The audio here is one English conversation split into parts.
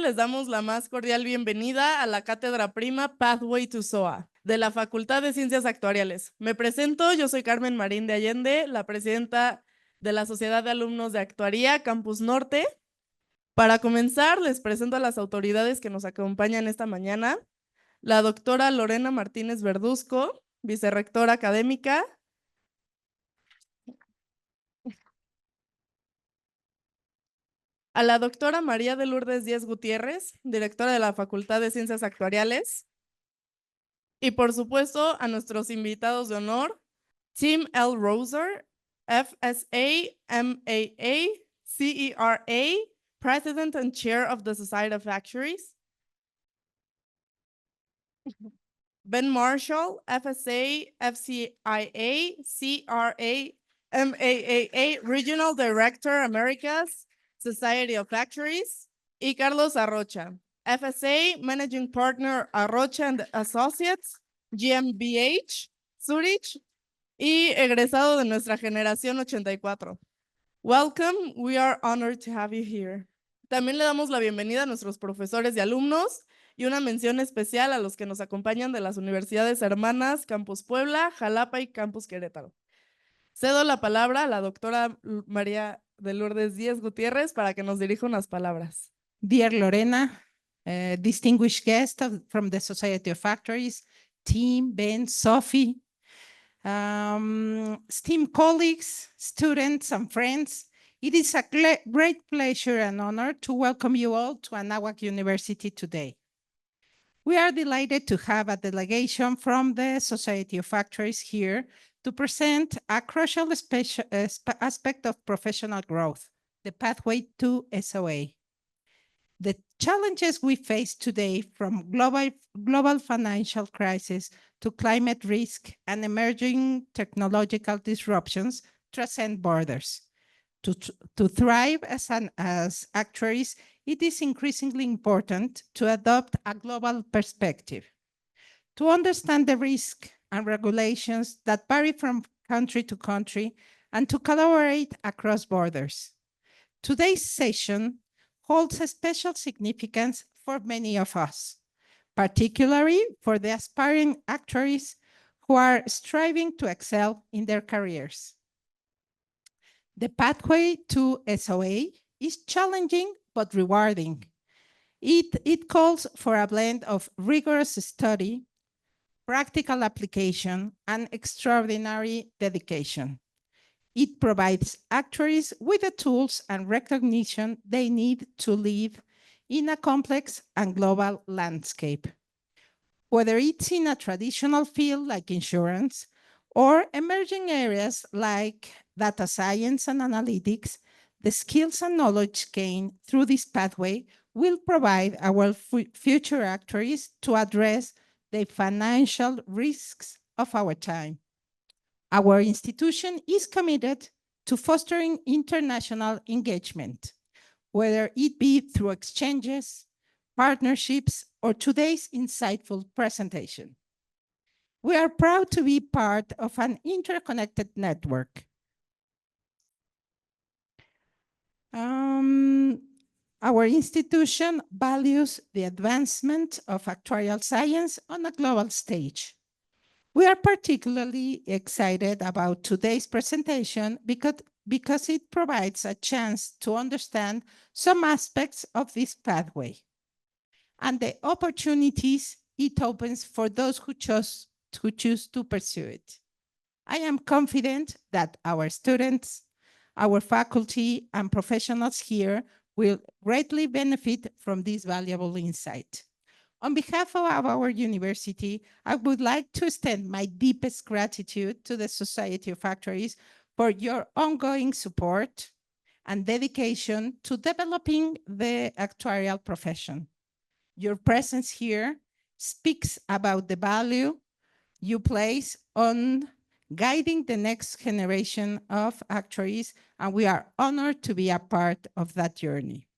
les damos la más cordial bienvenida a la Cátedra Prima Pathway to SoA de la Facultad de Ciencias Actuariales. Me presento, yo soy Carmen Marín Allende, la presidenta de la Sociedad de Alumnos de Actuaría, Campus Norte. Para comenzar, les presento a las autoridades que nos acompañan esta mañana. La doctora Lorena Martínez Verduzco, vicerrectora académica. A la doctora María de Lourdes Díez Gutiérrez, directora de la Facultad de Ciencias Actuariales. Y por supuesto a nuestros invitados de honor, Tim L. Rozar, FSA, MAA, CERA, President and Chair of the Society of Actuaries. Ben Marshall, FSA, FCIA, CRA, MAAA, Regional Director, Americas, Society of Actuaries. Y Carlos Arocha, FSA, Managing Partner, Arocha Associates, GmbH, Zurich, y egresado de nuestra generación 84. Welcome, we are honored to have you here. También le damos la bienvenida a nuestros profesores y alumnos y una mención especial a los que nos acompañan de las universidades hermanas Campus Puebla, Jalapa y Campus Querétaro. Cedo la palabra a la doctora María de Lourdes Díez Gutiérrez para que nos dirija unas palabras. Dear Lorena, distinguished guest from the Society of Actuaries, Tim, Ben, Sofi, esteemed colleagues, students, and friends, it is a great pleasure and honor to welcome you all to Anáhuac University today. We are delighted to have a delegation from the Society of Actuaries here to present a crucial aspect of professional growth, the pathway to SoA. The challenges we face today, from global financial crisis to climate risk and emerging technological disruptions, transcend borders. To thrive as actuaries, it is increasingly important to adopt a global perspective, to understand the risk and regulations that vary from country to country, and to collaborate across borders. Today's session holds a special significance for many of us, particularly for the aspiring actuaries who are striving to excel in their careers. The pathway to SoA is challenging but rewarding. It calls for a blend of rigorous study, practical application, and extraordinary dedication. It provides actuaries with the tools and recognition they need to live in a complex and global landscape. Whether it's in a traditional field like insurance or emerging areas like data science and analytics, the skills and knowledge gained through this pathway will provide our future actuaries to address the financial risks of our time. Our institution is committed to fostering international engagement, whether it be through exchanges, partnerships, or today's insightful presentation. We are proud to be part of an interconnected network. Our institution values the advancement of actuarial science on a global stage. We are particularly excited about today's presentation because it provides a chance to understand some aspects of this pathway and the opportunities it opens for those who choose to pursue it. I am confident that our students, our faculty, and professionals here will greatly benefit from this valuable insight. On behalf of our university, I would like to extend my deepest gratitude to the Society of Actuaries for your ongoing support and dedication to developing the actuarial profession. Your presence here speaks about the value you place on guiding the next generation of actuaries, and we are honored to be a part of that journey.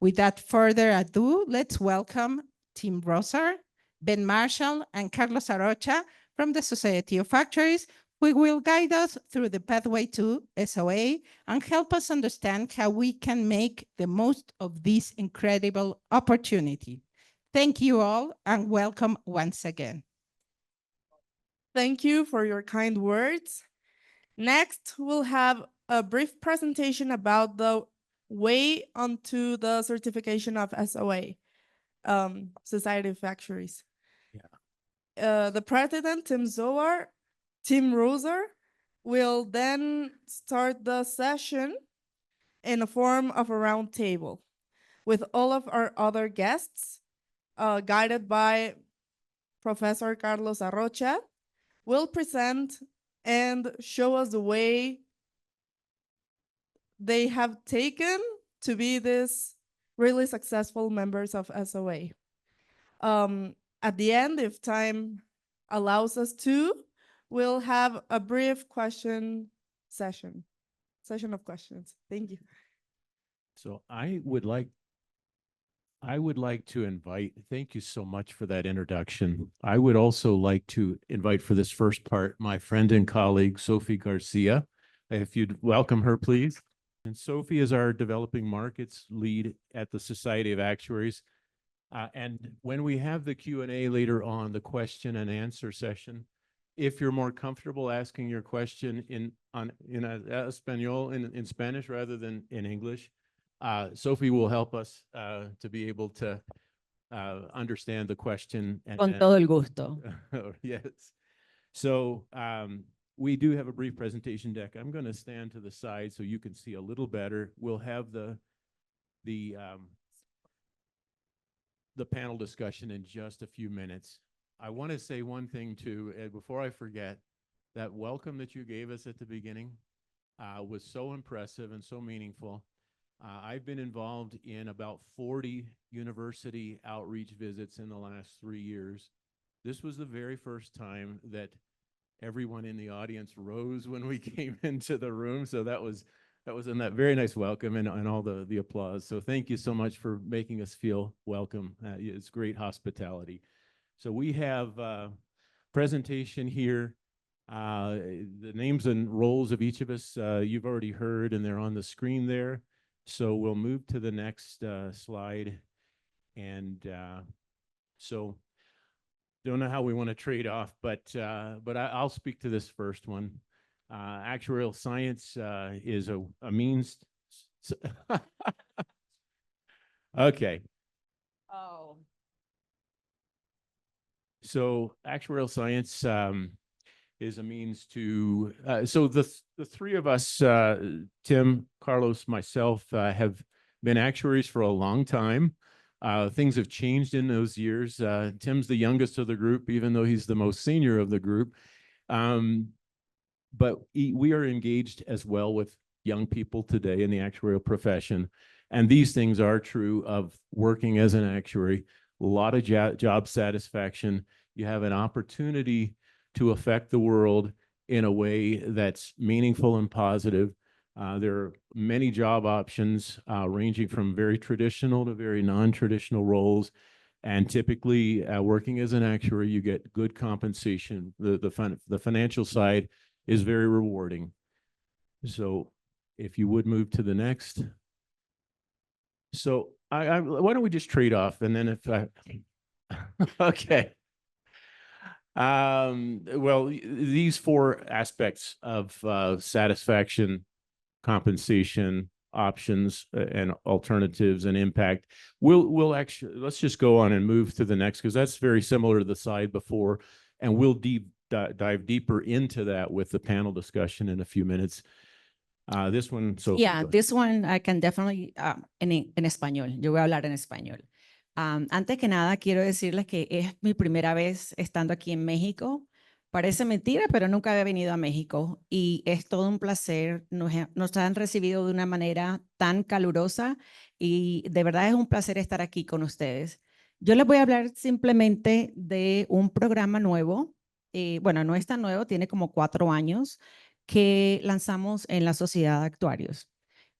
Without further ado, let's welcome Tim Rozar, Ben Marshall, and Carlos Arocha from the Society of Actuaries who will guide us through the pathway to SoA and help us understand how we can make the most of this incredible opportunity. Thank you all and welcome once again. Thank you for your kind words. Next, we'll have a brief presentation about the way onto the certification of SoA, Society of Actuaries. The president, Tim Rozar, will then start the session in a form of a round table with all of our other guests, guided by Professor Carlos Arocha, will present and show us the way they have taken to be these really successful members of SoA. At the end, if time allows us to, we'll have a brief session of questions. Thank you. So I would like to invite, thank you so much for that introduction. I would also like to invite for this first part, my friend and colleague, Sofi García. If you'd welcome her, please. And Sofi is our developing markets lead at the Society of Actuaries. And when we have the Q&A later on, the question and answer session, if you're more comfortable asking your question in Spanish rather than in English, Sofi will help us to be able to understand the question. Con todo el gusto. Yes. So we do have a brief presentation deck. I'm going to stand to the side so you can see a little better. We'll have the panel discussion in just a few minutes. I want to say one thing too, before I forget, that welcome that you gave us at the beginning was so impressive and so meaningful. I've been involved in about 40 university outreach visits in the last 3 years. This was the very first time that everyone in the audience rose when we came into the room. So that was in that very nice welcome and all the applause. So thank you so much for making us feel welcome. It's great hospitality. So we have a presentation here. The names and roles of each of us, you've already heard, and they're on the screen there. So we'll move to the next slide. And so don't know how we want to trade off, but I'll speak to this first one. Actuarial science is a means. Okay. Oh. So actuarial science is a means to, so the three of us, Tim, Carlos, myself, have been actuaries for a long time. Things have changed in those years. Tim's the youngest of the group, even though he's the most senior of the group. But we are engaged as well with young people today in the actuarial profession. And these things are true of working as an actuary. A lot of job satisfaction. You have an opportunity to affect the world in a way that's meaningful and positive. There are many job options ranging from very traditional to very non-traditional roles. And typically working as an actuary, you get good compensation. The financial side is very rewarding. So if you would move to the next. So why don't we just trade off, and then if I, okay. Well, these four aspects of satisfaction, compensation, options, and alternatives and impact, we'll actually, let's just go on and move to the next, because that's very similar to the slide before, and we'll dive deeper into that with the panel discussion in a few minutes. This one, so Yeah, this one I can definitely, en español, yo voy a hablar en español. Antes que nada, quiero decirles que es mi primera vez estando aquí en México. Parece mentira, pero nunca había venido a México y es todo un placer. Nos han recibido de una manera tan calurosa y de verdad es un placer estar aquí con ustedes. Yo les voy a hablar simplemente de un programa nuevo. Bueno, no es tan nuevo, tiene como 4 años, que lanzamos en la Sociedad de Actuarios.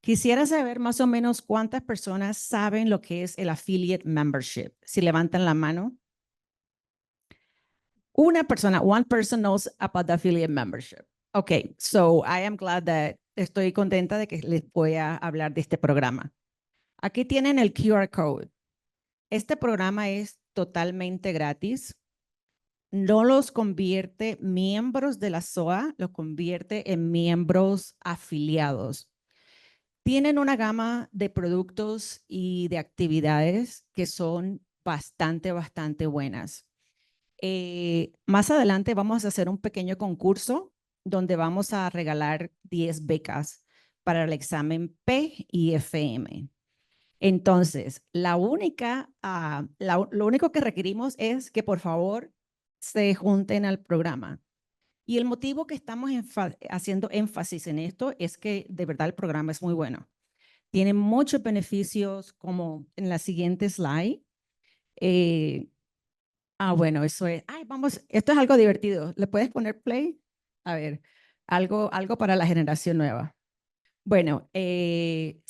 Quisiera saber más o menos cuántas personas saben lo que es el affiliate membership. Si levantan la mano. one person knows about the affiliate membership. Okay, so I am glad that estoy contenta de que les voy a hablar de este programa. Aquí tienen el QR code. Este programa es totalmente gratis. No los convierte miembros de la SoA, los convierte en miembros afiliados. Tienen una gama de productos y de actividades que son bastante buenas. Más adelante vamos a hacer un pequeño concurso donde vamos a regalar 10 becas para el examen P y FM. Entonces, lo único que requerimos es que por favor se junten al programa. Y el motivo que estamos haciendo énfasis en esto es que de verdad el programa es muy bueno. Tiene muchos beneficios como en la siguiente slide. Bueno, eso es. Esto es algo divertido. ¿Le puedes poner play? A ver, algo para la generación nueva. Bueno, sí,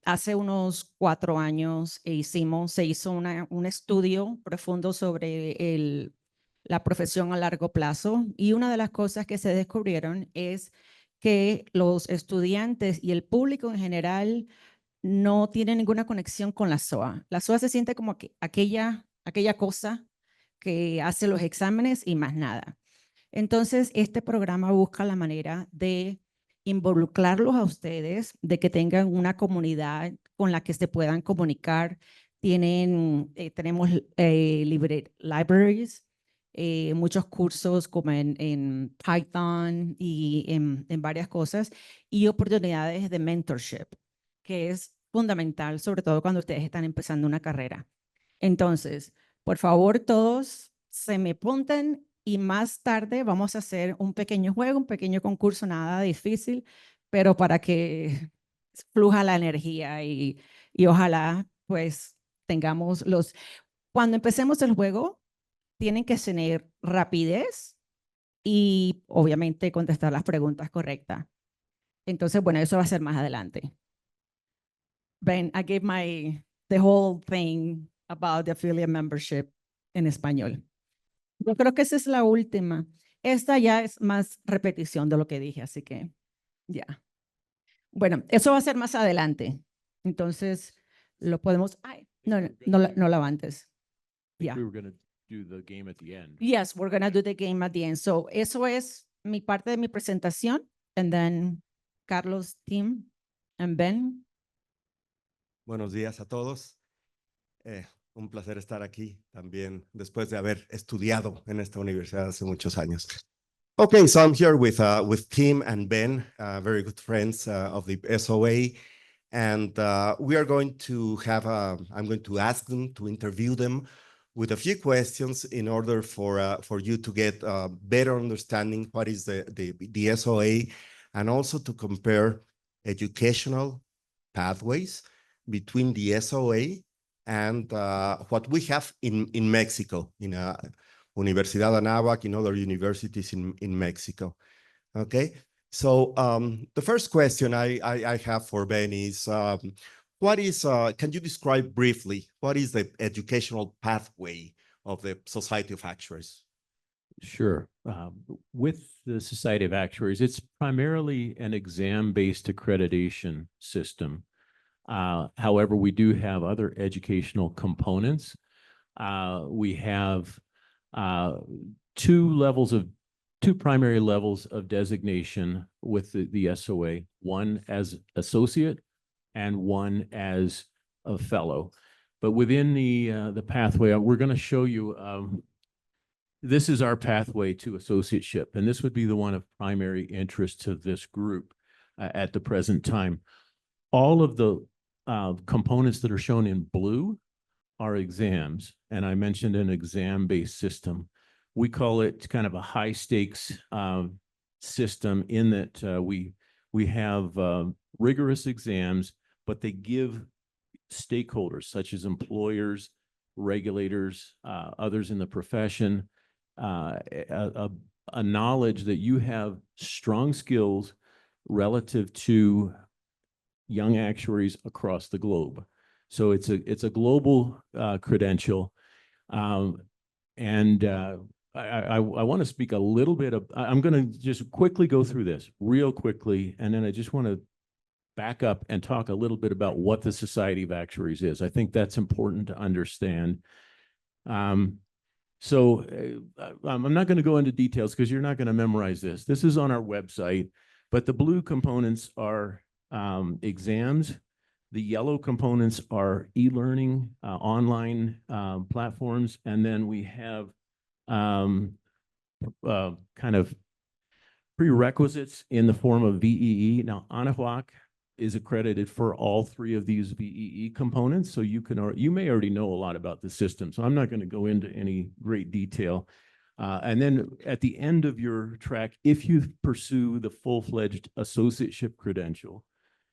hace unos 4 años se hizo un estudio profundo sobre la profesión a largo plazo y una de las cosas que se descubrieron es que los estudiantes y el público en general no tienen ninguna conexión con la SoA. La SoA se siente como aquella cosa que hace los exámenes y más nada. Entonces, este programa busca la manera de involucrarlos a ustedes, de que tengan una comunidad con la que se puedan comunicar. Tenemos libraries, muchos cursos como en Python y en varias cosas y oportunidades de mentorship, que es fundamental, sobre todo cuando ustedes están empezando una carrera. Entonces, por favor, todos se me apunten y más tarde vamos a hacer un pequeño juego, un pequeño concurso, nada difícil, pero para que fluya la energía y ojalá pues tengamos cuando empecemos el juego, tienen que tener rapidez y obviamente contestar las preguntas correctas. Entonces, bueno, eso va a ser más adelante. Ben, I gave the whole thing about the affiliate membership en español. Yo creo que esa es la última. Esta ya es más repetición de lo que dije, así que ya. Bueno, eso va a ser más adelante. Entonces, lo podemos... no lo avances. We were going to do the game at the end. Yes, we're going to do the game at the end. So, eso es mi parte de mi presentación. And then Carlos, Tim, and Ben. Buenos días a todos. Un placer estar aquí también después de haber estudiado en esta universidad hace muchos años. Okay, so I'm here with Tim and Ben, very good friends of the SoA, and we are going to have I'm going to ask them to interview them with a few questions in order for you to get a better understanding what is the SoA, and also to compare educational pathways between the SoA and what we have in Mexico, in Universidad Anáhuac, in other universities in Mexico. Okay, so the first question I have for Ben is, can you describe briefly, what is the educational pathway of the Society of Actuaries? Sure. With the Society of Actuaries, it's primarily an exam-based accreditation system. However, we do have other educational components. We have two primary levels of designation with the SoA, one as associate and one as a fellow. But within the pathway, we're going to show you, this is our pathway to associateship, and this would be the one of primary interest to this group at the present time. All of the components that are shown in blue are exams, and I mentioned an exam-based system. We call it kind of a high-stakes system in that we have rigorous exams, but they give stakeholders such as employers, regulators, others in the profession, a knowledge that you have strong skills relative to young actuaries across the globe. So it's a global credential, and I want to speak a little bit of, I'm going to just quickly go through this real quickly. And then I just want to back up and talk a little bit about what the Society of Actuaries is. I think that's important to understand. I'm not going to go into details because you're not going to memorize this. This is on our website, but the blue components are exams. The yellow components are e-learning, online platforms. And then we have kind of prerequisites in the form of VEE. Now, Anahuac is accredited for all three of these VEE components. So you may already know a lot about the system. So I'm not going to go into any great detail. And then at the end of your track, if you pursue the full-fledged associateship credential,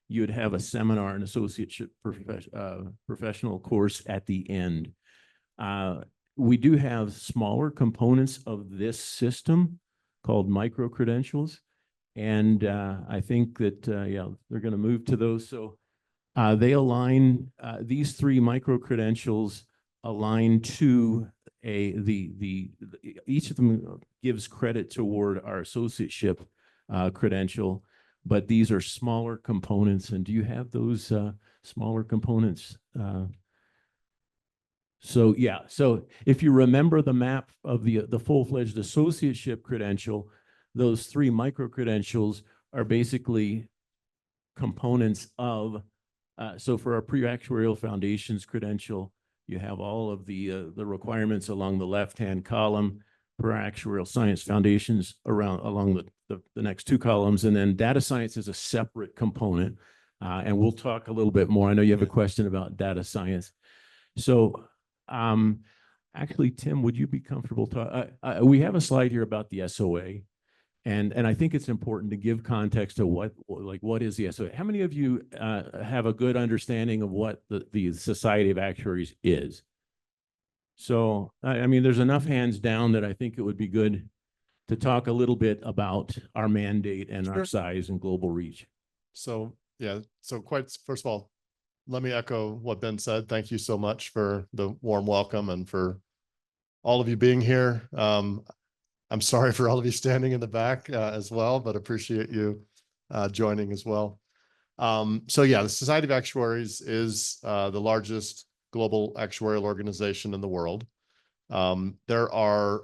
you would have a seminar and associateship professional course at the end. We do have smaller components of this system called micro-credentials. And I think that, yeah, they're going to move to those. So they align, these three micro-credentials align to each of them gives credit toward our associateship credential, but these are smaller components. And do you have those smaller components? So yeah, so if you remember the map of the full-fledged associateship credential, those three micro-credentials are basically components of, so for our pre-actuarial foundations credential, you have all of the requirements along the left-hand column, for actuarial science foundations along the next two columns, and then data science is a separate component. And we'll talk a little bit more. I know you have a question about data science. So actually, Tim, would you be comfortable we have a slide here about the SoA. And I think it's important to give context to what is the SoA? How many of you have a good understanding of what the Society of Actuaries is? So, I mean, there's enough hands down that I think it would be good to talk a little bit about our mandate and our size and global reach. So, yeah, first of all, let me echo what Ben said. Thank you so much for the warm welcome and for all of you being here. I'm sorry for all of you standing in the back as well, but appreciate you joining as well. So yeah, the Society of Actuaries is the largest global actuarial organization in the world. There are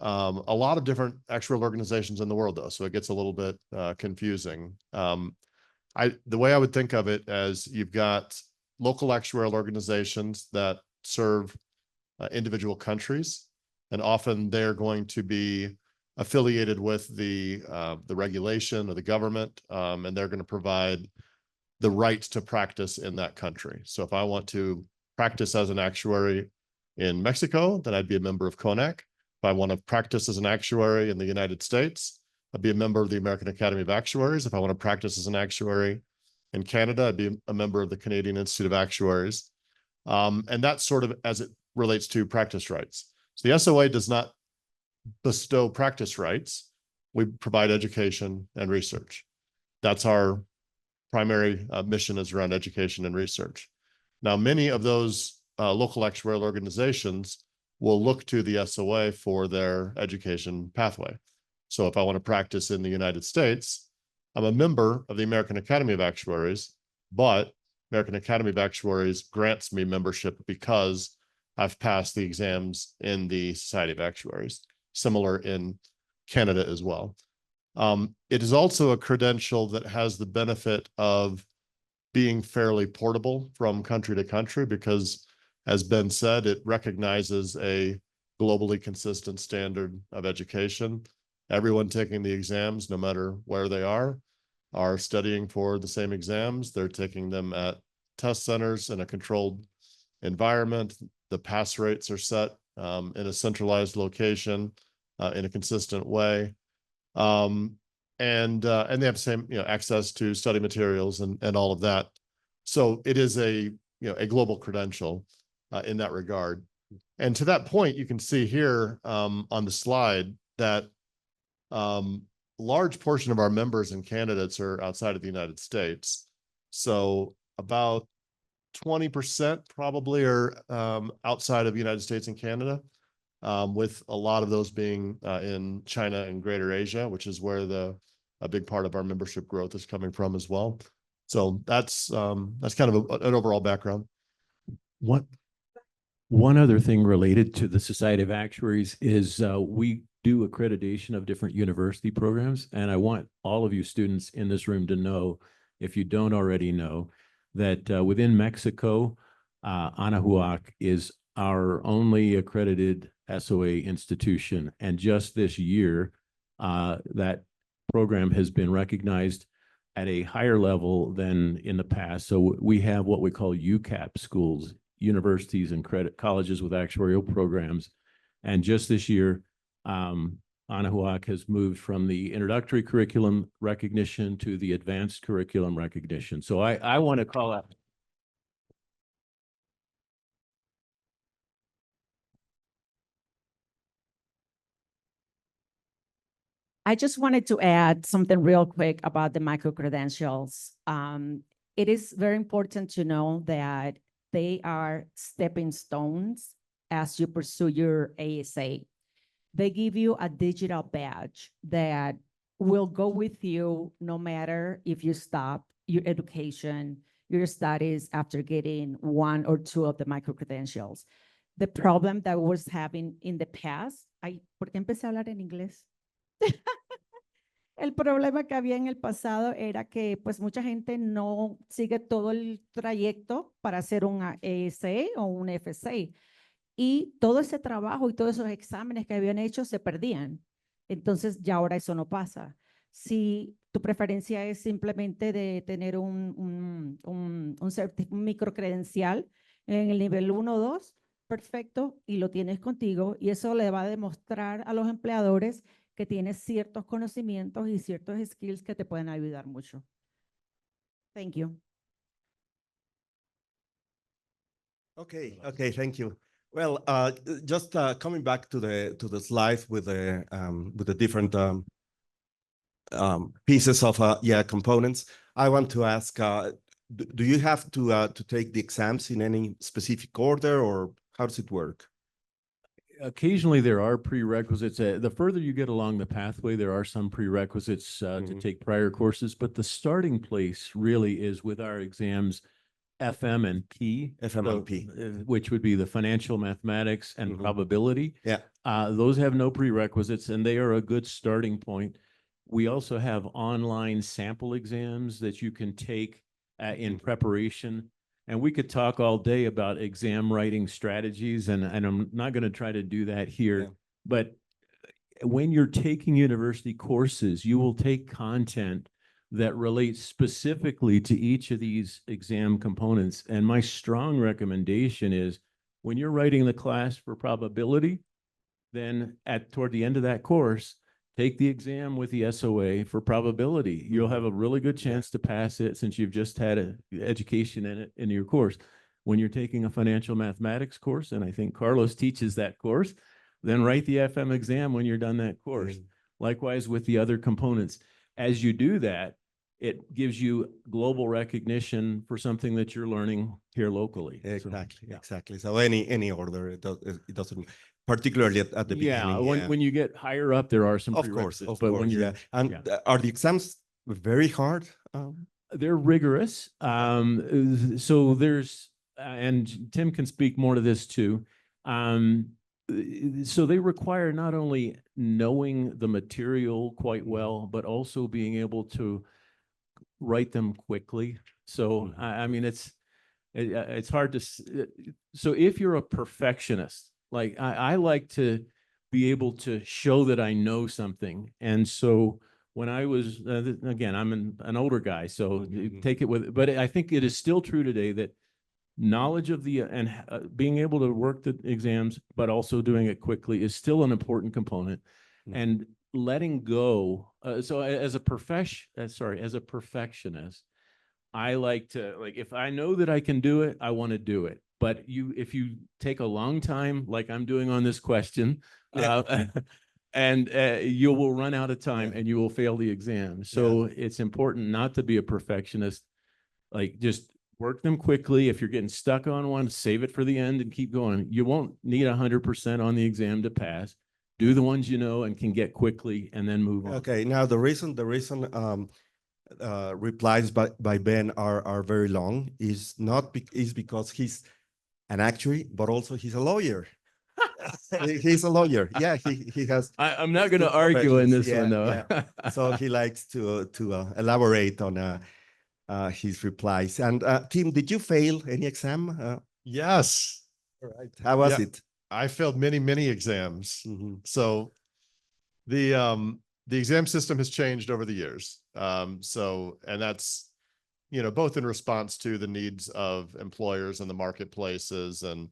a lot of different actuarial organizations in the world, though, so it gets a little bit confusing. The way I would think of it as you've got local actuarial organizations that serve individual countries, and often they're going to be affiliated with the regulation or the government, and they're going to provide the right to practice in that country. So if I want to practice as an actuary in Mexico, then I'd be a member of CONAC. If I want to practice as an actuary in the United States, I'd be a member of the American Academy of Actuaries. If I want to practice as an actuary in Canada, I'd be a member of the Canadian Institute of Actuaries. And that's sort of as it relates to practice rights. So the SoA does not bestow practice rights. We provide education and research. That's our primary mission, is around education and research. Now, many of those local actuarial organizations will look to the SoA for their education pathway. So if I want to practice in the United States, I'm a member of the American Academy of Actuaries, but American Academy of Actuaries grants me membership because I've passed the exams in the Society of Actuaries, similar in Canada as well. It is also a credential that has the benefit of being fairly portable from country to country because, as Ben said, it recognizes a globally consistent standard of education. Everyone taking the exams, no matter where they are studying for the same exams. They're taking them at test centers in a controlled environment. The pass rates are set in a centralized location in a consistent way. And they have the same, access to study materials and all of that. So it is a global credential in that regard. And to that point, you can see here on the slide that large portion of our members and candidates are outside of the United States. So about 20% probably are outside of the United States and Canada. with a lot of those being in China and Greater Asia, which is where a big part of our membership growth is coming from as well. So that's kind of an overall background. One other thing related to the Society of Actuaries is we do accreditation of different university programs. And I want all of you students in this room to know, if you don't already know, that within Mexico, Anahuac is our only accredited SoA institution. And just this year, that program has been recognized at a higher level than in the past. So we have what we call UCAP schools, universities and credit colleges with actuarial programs. And just this year, Anahuac has moved from the introductory curriculum recognition to the advanced curriculum recognition. So I want to call out. I just wanted to add something real quick about the micro-credentials. It is very important to know that they are stepping stones as you pursue your ASA. They give you a digital badge that will go with you no matter if you stop your education, your studies after getting one or two of the micro-credentials. The problem that I was having in the past, ¿por qué empecé a hablar en inglés? El problema que había en el pasado era que pues mucha gente no sigue todo el trayecto para hacer un ASA o un FSA y todo ese trabajo y todos esos exámenes que habían hecho se perdían. Entonces ya ahora eso no pasa. Si tu preferencia es simplemente de tener un microcredencial en el nivel 1 o 2, perfecto, y lo tienes contigo y eso le va a demostrar a los empleadores que tienes ciertos conocimientos y ciertos skills que te pueden ayudar mucho. Thank you. Okay, thank you. Well, just coming back to the slide with the different pieces of components. I want to ask, do you have to take the exams in any specific order, or how does it work? Occasionally there are prerequisites. The further you get along the pathway, there are some prerequisites to take prior courses, but the starting place really is with our exams FM and P, which would be the financial mathematics and probability. Yeah. Those have no prerequisites and they are a good starting point. We also have online sample exams that you can take in preparation. And we could talk all day about exam writing strategies, and I'm not going to try to do that here. Yeah. But when you're taking university courses, you will take content that relates specifically to each of these exam components. And my strong recommendation is when you're writing the class for probability, then toward the end of that course, take the exam with the SoA for probability. You'll have a really good chance to pass it since you've just had an education in it in your course. When you're taking a financial mathematics course, and I think Carlos teaches that course, then write the FM exam when you're done that course. Likewise with the other components. As you do that, it gives you global recognition for something that you're learning here locally. Exactly. So any order, it doesn't, particularly at the beginning. When you get higher up, there are some prerequisites. Of course. And are the exams very hard? They're rigorous. So there's, and Tim can speak more to this too. So they require not only knowing the material quite well, but also being able to write them quickly. So I mean, it's hard to. So if you're a perfectionist, like I like to be able to show that I know something, and so when I was again, I'm an older guy, so take it with. But I think it is still true today that knowledge of the and being able to work the exams, but also doing it quickly is still an important component, and letting go. So as a perfectionist, I like to, like, if I know that I can do it, I want to do it. But if you take a long time, like I'm doing on this question, and you will run out of time and you will fail the exam. So it's important not to be a perfectionist, like just work them quickly. If you're getting stuck on one, save it for the end and keep going. You won't need 100% on the exam to pass. Do the ones you know and can get quickly and then move on. Okay, now the reason replies by Ben are very long is not is because he's an actuary, but also he's a lawyer. He's a lawyer. Yeah, he has. I'm not going to two argue in this professions. one though. Yeah. So he likes to elaborate on his replies. And Tim, did you fail any exam? Yes, All right. How was Yeah. it? I failed many exams. Mhm. So the exam system has changed over the years. And that's, both in response to the needs of employers and the marketplaces and,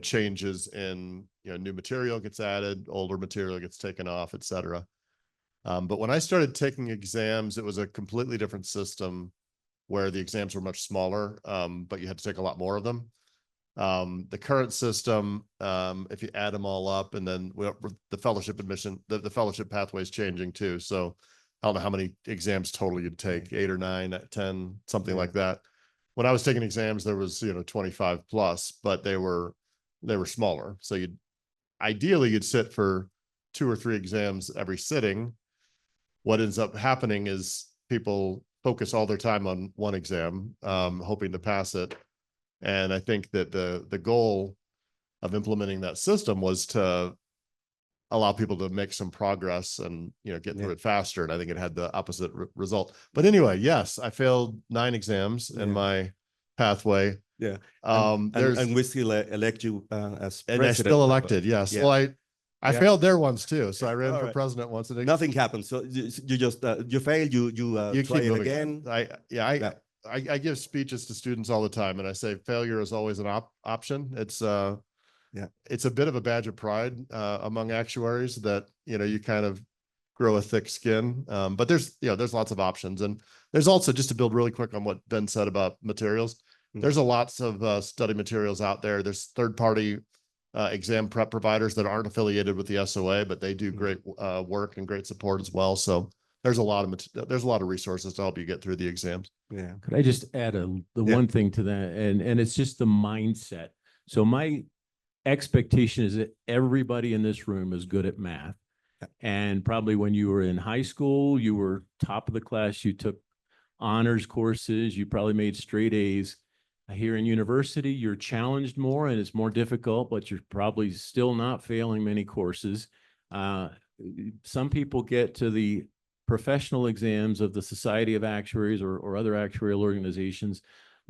changes in, new material gets added, older material gets taken off, et cetera. But when I started taking exams, it was a completely different system where the exams were much smaller, but you had to take a lot more of them. The current system, if you add them all up, and then the fellowship admission, the fellowship pathway is changing too. So I don't know how many exams total you'd take, 8 or 9, 10, something like that. When I was taking exams, there was, 25 plus, but they were smaller. So ideally you'd sit for 2 or 3 exams every sitting. What ends up happening is people focus all their time on one exam, hoping to pass it. And I think that the goal of implementing that system was to allow people to make some progress and, get through it faster. And I think it had the opposite result. But anyway, yes, I failed 9 exams in my pathway. Yeah. And we still elect you as president. And I still elected, yes. Yeah. Well, I failed there once too. So I ran All for right. president once. Nothing happened. So you just you failed. You try keep it moving. again. I give speeches to students all the time, and I say failure is always an option. It's it's a bit of a badge of pride among actuaries that you kind of grow a thick skin. But there's lots of options, and there's also, just to build really quick on what Ben said about materials. There's lots of study materials out there. There's third-party exam prep providers that aren't affiliated with the SoA, but they do great work and great support as well. So there's a lot of resources to help you get through the exams. Yeah. Could I just add one thing to that? And it's just the mindset. So my expectation is that everybody in this room is good at math. And probably when you were in high school, you were top of the class, you took honors courses, you probably made straight A's. Here in university, you're challenged more and it's more difficult, but you're probably still not failing many courses. Some people get to the professional exams of the Society of Actuaries or other actuarial organizations,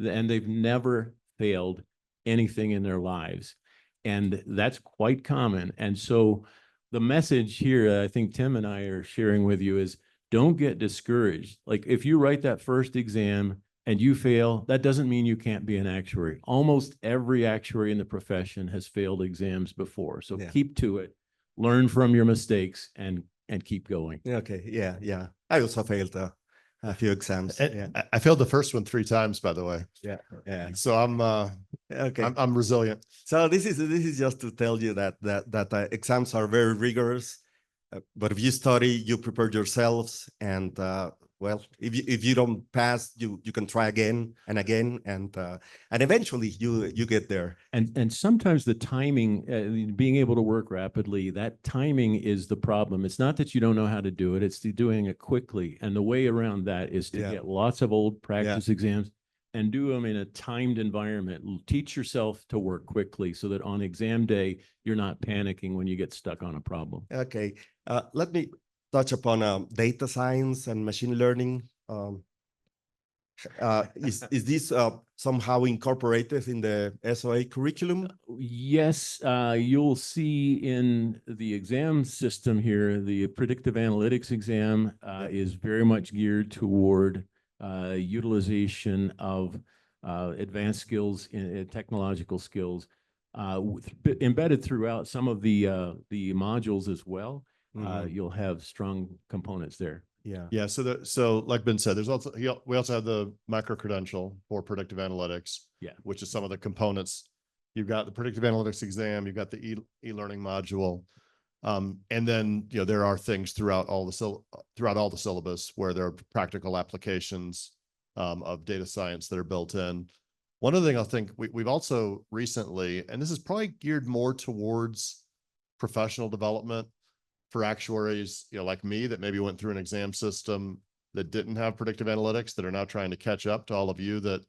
and they've never failed anything in their lives. And that's quite common. And so the message here, I think Tim and I are sharing with you, is don't get discouraged. Like if you write that first exam and you fail, that doesn't mean you can't be an actuary. Almost every actuary in the profession has failed exams before. So keep to it, learn from your mistakes, and keep going. Okay. Yeah. I also failed a few exams. I failed the first one 3 times, by the way. Yeah. So I'm okay. I'm resilient. So this is just to tell you that exams are very rigorous, but if you study, you prepare yourselves, and well, if you don't pass, you can try again and again, and eventually you get there. And sometimes the timing, being able to work rapidly, that timing is the problem. It's not that you don't know how to do it; it's doing it quickly. And the way around that is to get lots of old practice exams and do them in a timed environment. Teach yourself to work quickly so that on exam day you're not panicking when you get stuck on a problem. Okay, let me touch upon data science and machine learning. Is this somehow incorporated in the SoA curriculum? Yes, you'll see in the exam system here, the predictive analytics exam is very much geared toward utilization of advanced skills in technological skills embedded throughout some of the modules as well. You'll have strong components there. Yeah. So like Ben said, we also have the micro credential for predictive analytics. Which is some of the components. You've got the predictive analytics exam. You've got the e-learning module, and then there are things throughout all the syllabus where there are practical applications of data science that are built in. One other thing I think we've also recently, and this is probably geared more towards professional development for actuaries, like me, that maybe went through an exam system that didn't have predictive analytics, that are now trying to catch up to all of you that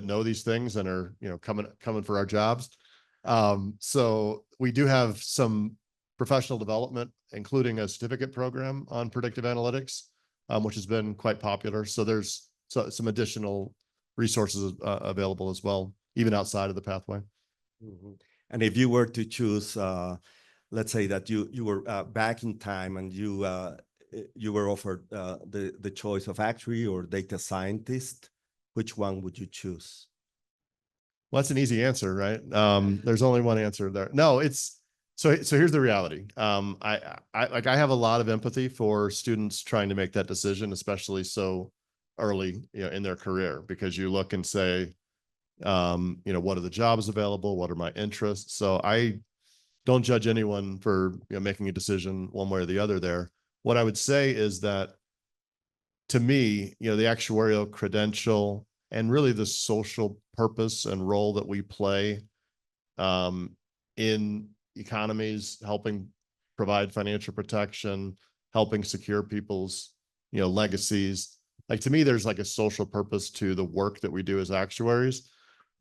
know these things and are, coming for our jobs. So we do have some professional development, including a certificate program on predictive analytics, which has been quite popular. So there's some additional resources available as well, even outside of the pathway. Mhm. And if you were to choose, let's say that you were back in time and you were offered the choice of actuary or data scientist, which one would you choose? Well, that's an easy answer, right? There's only one answer there. No, so here's the reality. I have a lot of empathy for students trying to make that decision, especially so early, in their career, because you look and say, what are the jobs available? What are my interests? So I don't judge anyone for making a decision one way or the other there. What I would say is that, to me, the actuarial credential and really the social purpose and role that we play in economies, helping provide financial protection, helping secure people's, legacies. Like, to me, there's like a social purpose to the work that we do as actuaries.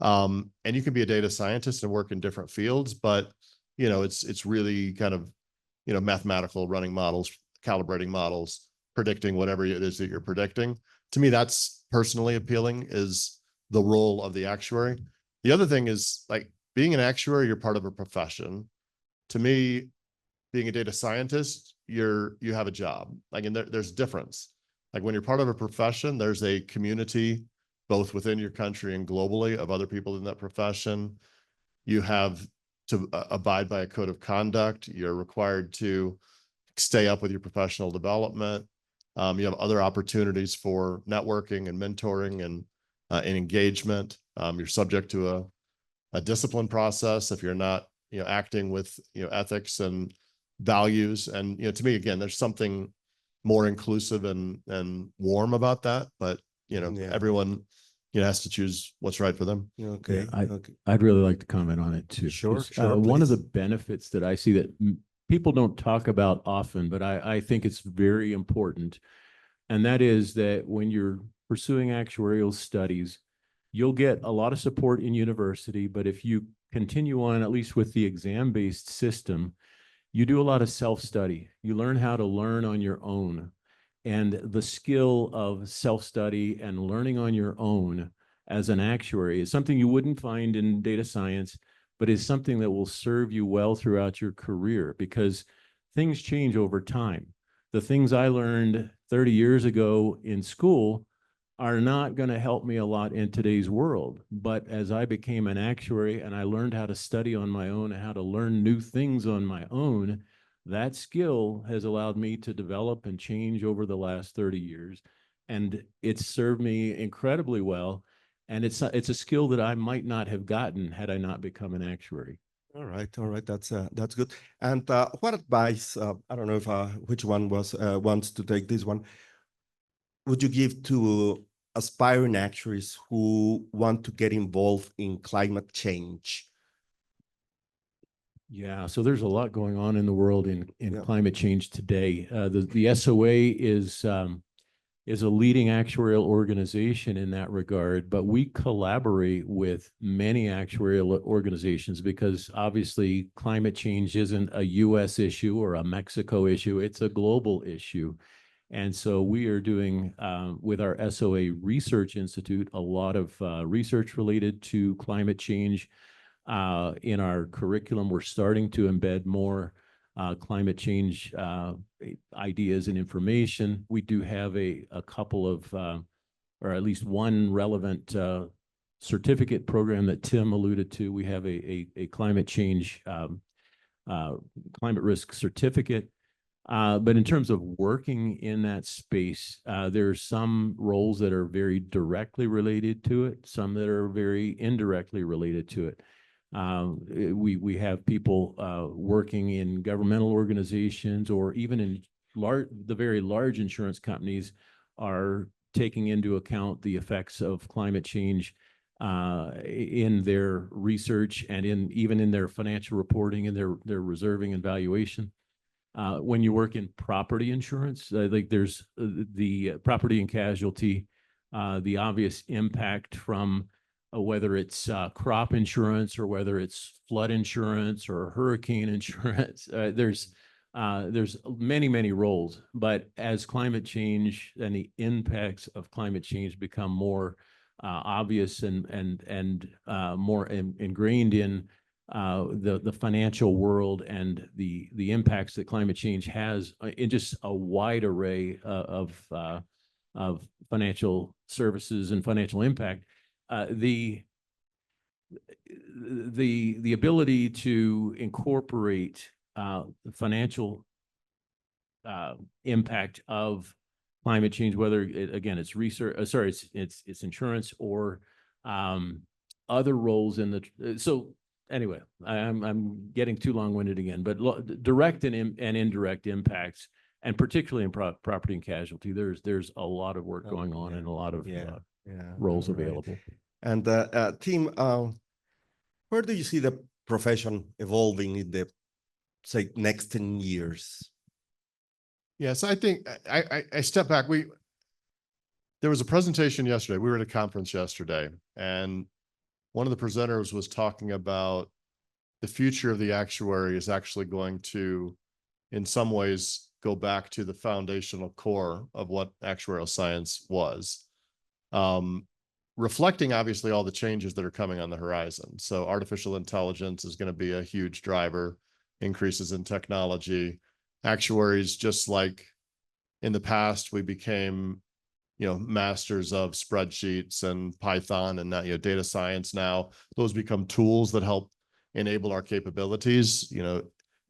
And you can be a data scientist and work in different fields, but it's really kind of, mathematical, running models, calibrating models, predicting whatever it is that you're predicting. To me, that's personally appealing, is the role of the actuary. The other thing is, like, being an actuary, you're part of a profession. To me, being a data scientist, you have a job. Like, and there's difference. Like, when you're part of a profession, there's a community, both within your country and globally, of other people in that profession. You have to abide by a code of conduct. You're required to stay up with your professional development. You have other opportunities for networking and mentoring and engagement. You're subject to a discipline process if you're not, acting with, ethics and values. And, to me, again, there's something more inclusive and warm about that. But, everyone, has to choose what's right for them. Okay. Yeah, Okay. I'd really like to comment on it too. Sure, 'Cause, sure, one of the please. benefits that I see that people don't talk about often, but I think it's very important. And that is that when you're pursuing actuarial studies, you'll get a lot of support in university, but if you continue on, at least with the exam-based system, you do a lot of self-study. You learn how to learn on your own. And the skill of self-study and learning on your own as an actuary is something you wouldn't find in data science, but is something that will serve you well throughout your career, because things change over time. The things I learned 30 years ago in school are not going to help me a lot in today's world. But as I became an actuary and I learned how to study on my own and how to learn new things on my own, that skill has allowed me to develop and change over the last 30 years. And it's served me incredibly well. And it's a skill that I might not have gotten had I not become an actuary. All right. That's good. And what advice, I don't know if which one wants to take this one, would you give to aspiring actuaries who want to get involved in climate change? Yeah, so there's a lot going on in the world in Yeah. climate change today. The SoA is a leading actuarial organization in that regard, but we collaborate with many actuarial organizations because obviously climate change isn't a US issue or a Mexico issue, it's a global issue. And so we are doing, with our SoA Research Institute, a lot of research related to climate change. In our curriculum, we're starting to embed more climate change ideas and information. We do have a couple of, or at least one relevant certificate program that Tim alluded to. We have a climate change, climate risk certificate. But in terms of working in that space, there are some roles that are very directly related to it, some that are very indirectly related to it. We have people working in governmental organizations, or even in the very large insurance companies are taking into account the effects of climate change in their research and even in their financial reporting and their reserving and valuation. When you work in property insurance, like there's the property and casualty, the obvious impact from whether it's crop insurance or whether it's flood insurance or hurricane insurance. There's many roles, but as climate change and the impacts of climate change become more obvious and more ingrained in the financial world and the impacts that climate change has in just a wide array of financial services and financial impact, the ability to incorporate the financial impact of climate change, whether it's research, it's insurance or other roles in the so. Anyway, I'm getting too long-winded again, but direct and indirect impacts, and particularly in property and casualty, there's a lot of work going on and a lot of roles available. And team, where do you see the profession evolving in the, say, next 10 years? Yes, I think I step back. There was a presentation yesterday. We were at a conference yesterday, and one of the presenters was talking about the future of the actuary is actually going to, in some ways, go back to the foundational core of what actuarial science was. Reflecting obviously all the changes that are coming on the horizon. So artificial intelligence is going to be a huge driver, increases in technology. Actuaries, just like in the past, we became masters of spreadsheets and Python and now, data science. Now those become tools that help enable our capabilities.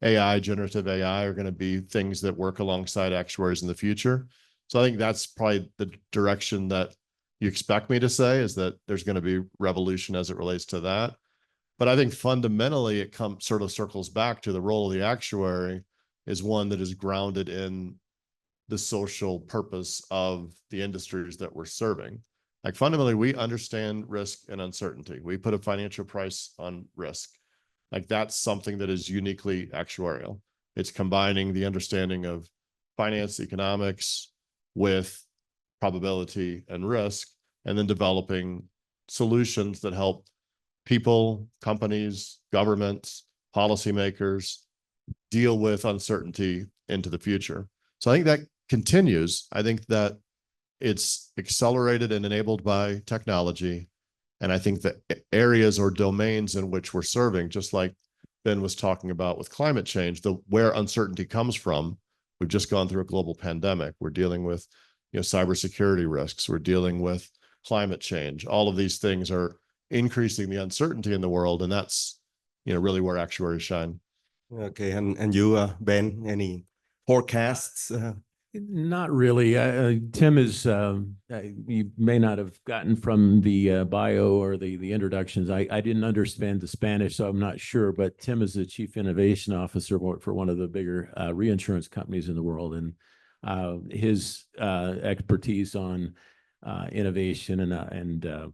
AI, generative AI are going to be things that work alongside actuaries in the future. So I think that's probably the direction that you expect me to say, is that there's going to be revolution as it relates to that. But I think fundamentally it sort of circles back to the role of the actuary is one that is grounded in the social purpose of the industries that we're serving. Like fundamentally, we understand risk and uncertainty. We put a financial price on risk. Like that's something that is uniquely actuarial. It's combining the understanding of finance, economics with probability and risk, and then developing solutions that help people, companies, governments, policymakers deal with uncertainty into the future. So I think that continues. I think that it's accelerated and enabled by technology. And I think the areas or domains in which we're serving, just like Ben was talking about with climate change, where uncertainty comes from, we've just gone through a global pandemic. We're dealing with cybersecurity risks. We're dealing with climate change. All of these things are increasing the uncertainty in the world. And that's really where actuaries shine. Okay. And you, Ben, any forecasts? Not really. Tim is, you may not have gotten from the bio or the introductions. I didn't understand the Spanish, so I'm not sure, but Tim is the chief innovation officer for one of the bigger reinsurance companies in the world. And his expertise on innovation and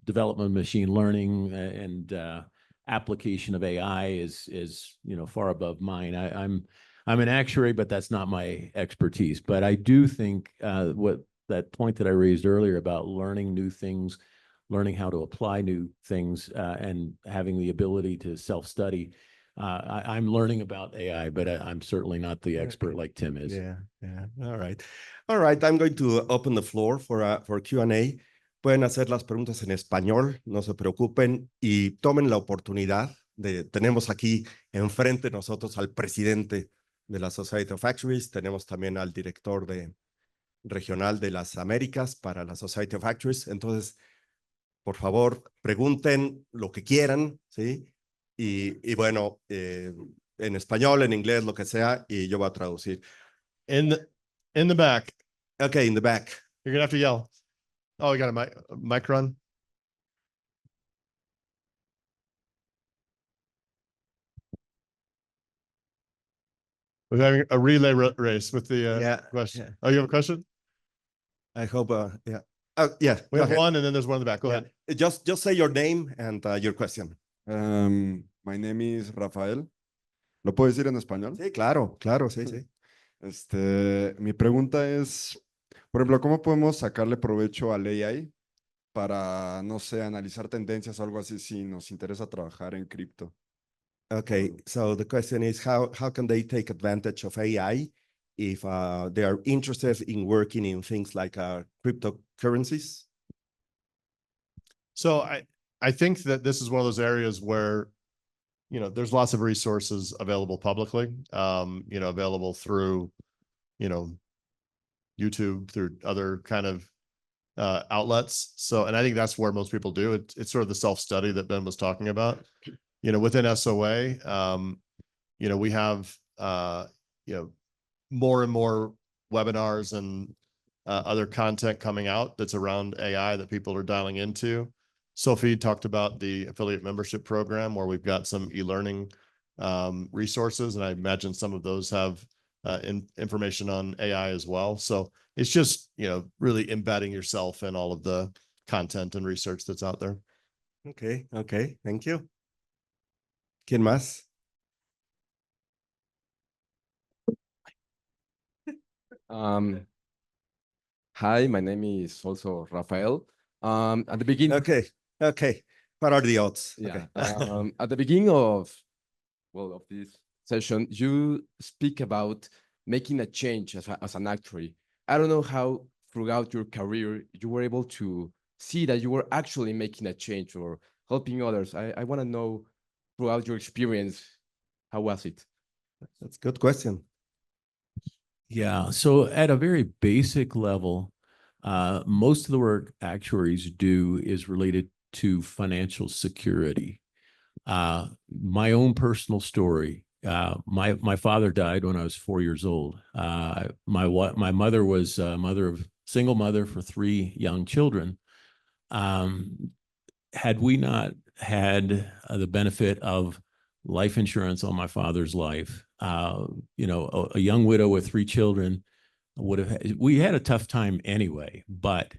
development of machine learning and application of AI is far above mine. I'm an actuary, but that's not my expertise. But I do think what that point that I raised earlier about learning new things, learning how to apply new things, and having the ability to self-study. I'm learning about AI, but I'm certainly not the expert like Tim is. Yeah. All right. I'm going to open the floor for Q&A. Pueden hacer las preguntas en español, no se preocupen y tomen la oportunidad tenemos aquí enfrente nosotros al presidente de la Society of Actuaries, tenemos también al director regional de las Américas para la Society of Actuaries. Entonces, por favor, pregunten lo que quieran, ¿sí? Y bueno, en español, en inglés, lo que sea, y yo voy a traducir. In the back. Okay, in the back. You're going to have to yell. Oh, you got a mic run? We're having a relay race with the question. Yeah. Oh, you have a question? I hope, yeah. Oh, yeah. We have one, and then there's one in the back. Go ahead. Just say your name and your question. My name is Rafael. ¿Lo puedo decir en español? Sí, claro, sí, sí. Mi pregunta es, por ejemplo, ¿cómo podemos sacarle provecho al AI para, no sé, analizar tendencias o algo así si nos interesa trabajar en cripto? Okay, so the question is how can they take advantage of AI if they are interested in working in things like cryptocurrencies? So I think that this is one of those areas where, you know, there's lots of resources available publicly, you know, available through, you know, YouTube, through other kind of outlets. So, and I think that's where most people do it. It's sort of the self-study that Ben was talking about. You know, within SoA, you know, we have, you know, more and more webinars and other content coming out that's around AI that people are dialing into. Sofi talked about the affiliate membership program where we've got some e-learning resources, and I imagine some of those have information on AI as well. So it's just, you know, really embedding yourself in all of the content and research that's out there. Okay, thank you. ¿Quién más? Hi, my name is also Rafael. At the beginning, Okay. What are the odds? yeah, Okay. at the beginning of this session, you speak about making a change as an actuary. I don't know how throughout your career you were able to see that you were actually making a change or helping others. I want to know throughout your experience, how was it? That's a good question. Yeah, so at a very basic level, most of the work actuaries do is related to financial security. My own personal story, my father died when I was 4 years old. My mother was a single mother for 3 young children. Had we not had the benefit of life insurance on my father's life, you know, a young widow with 3 children we had a tough time anyway, but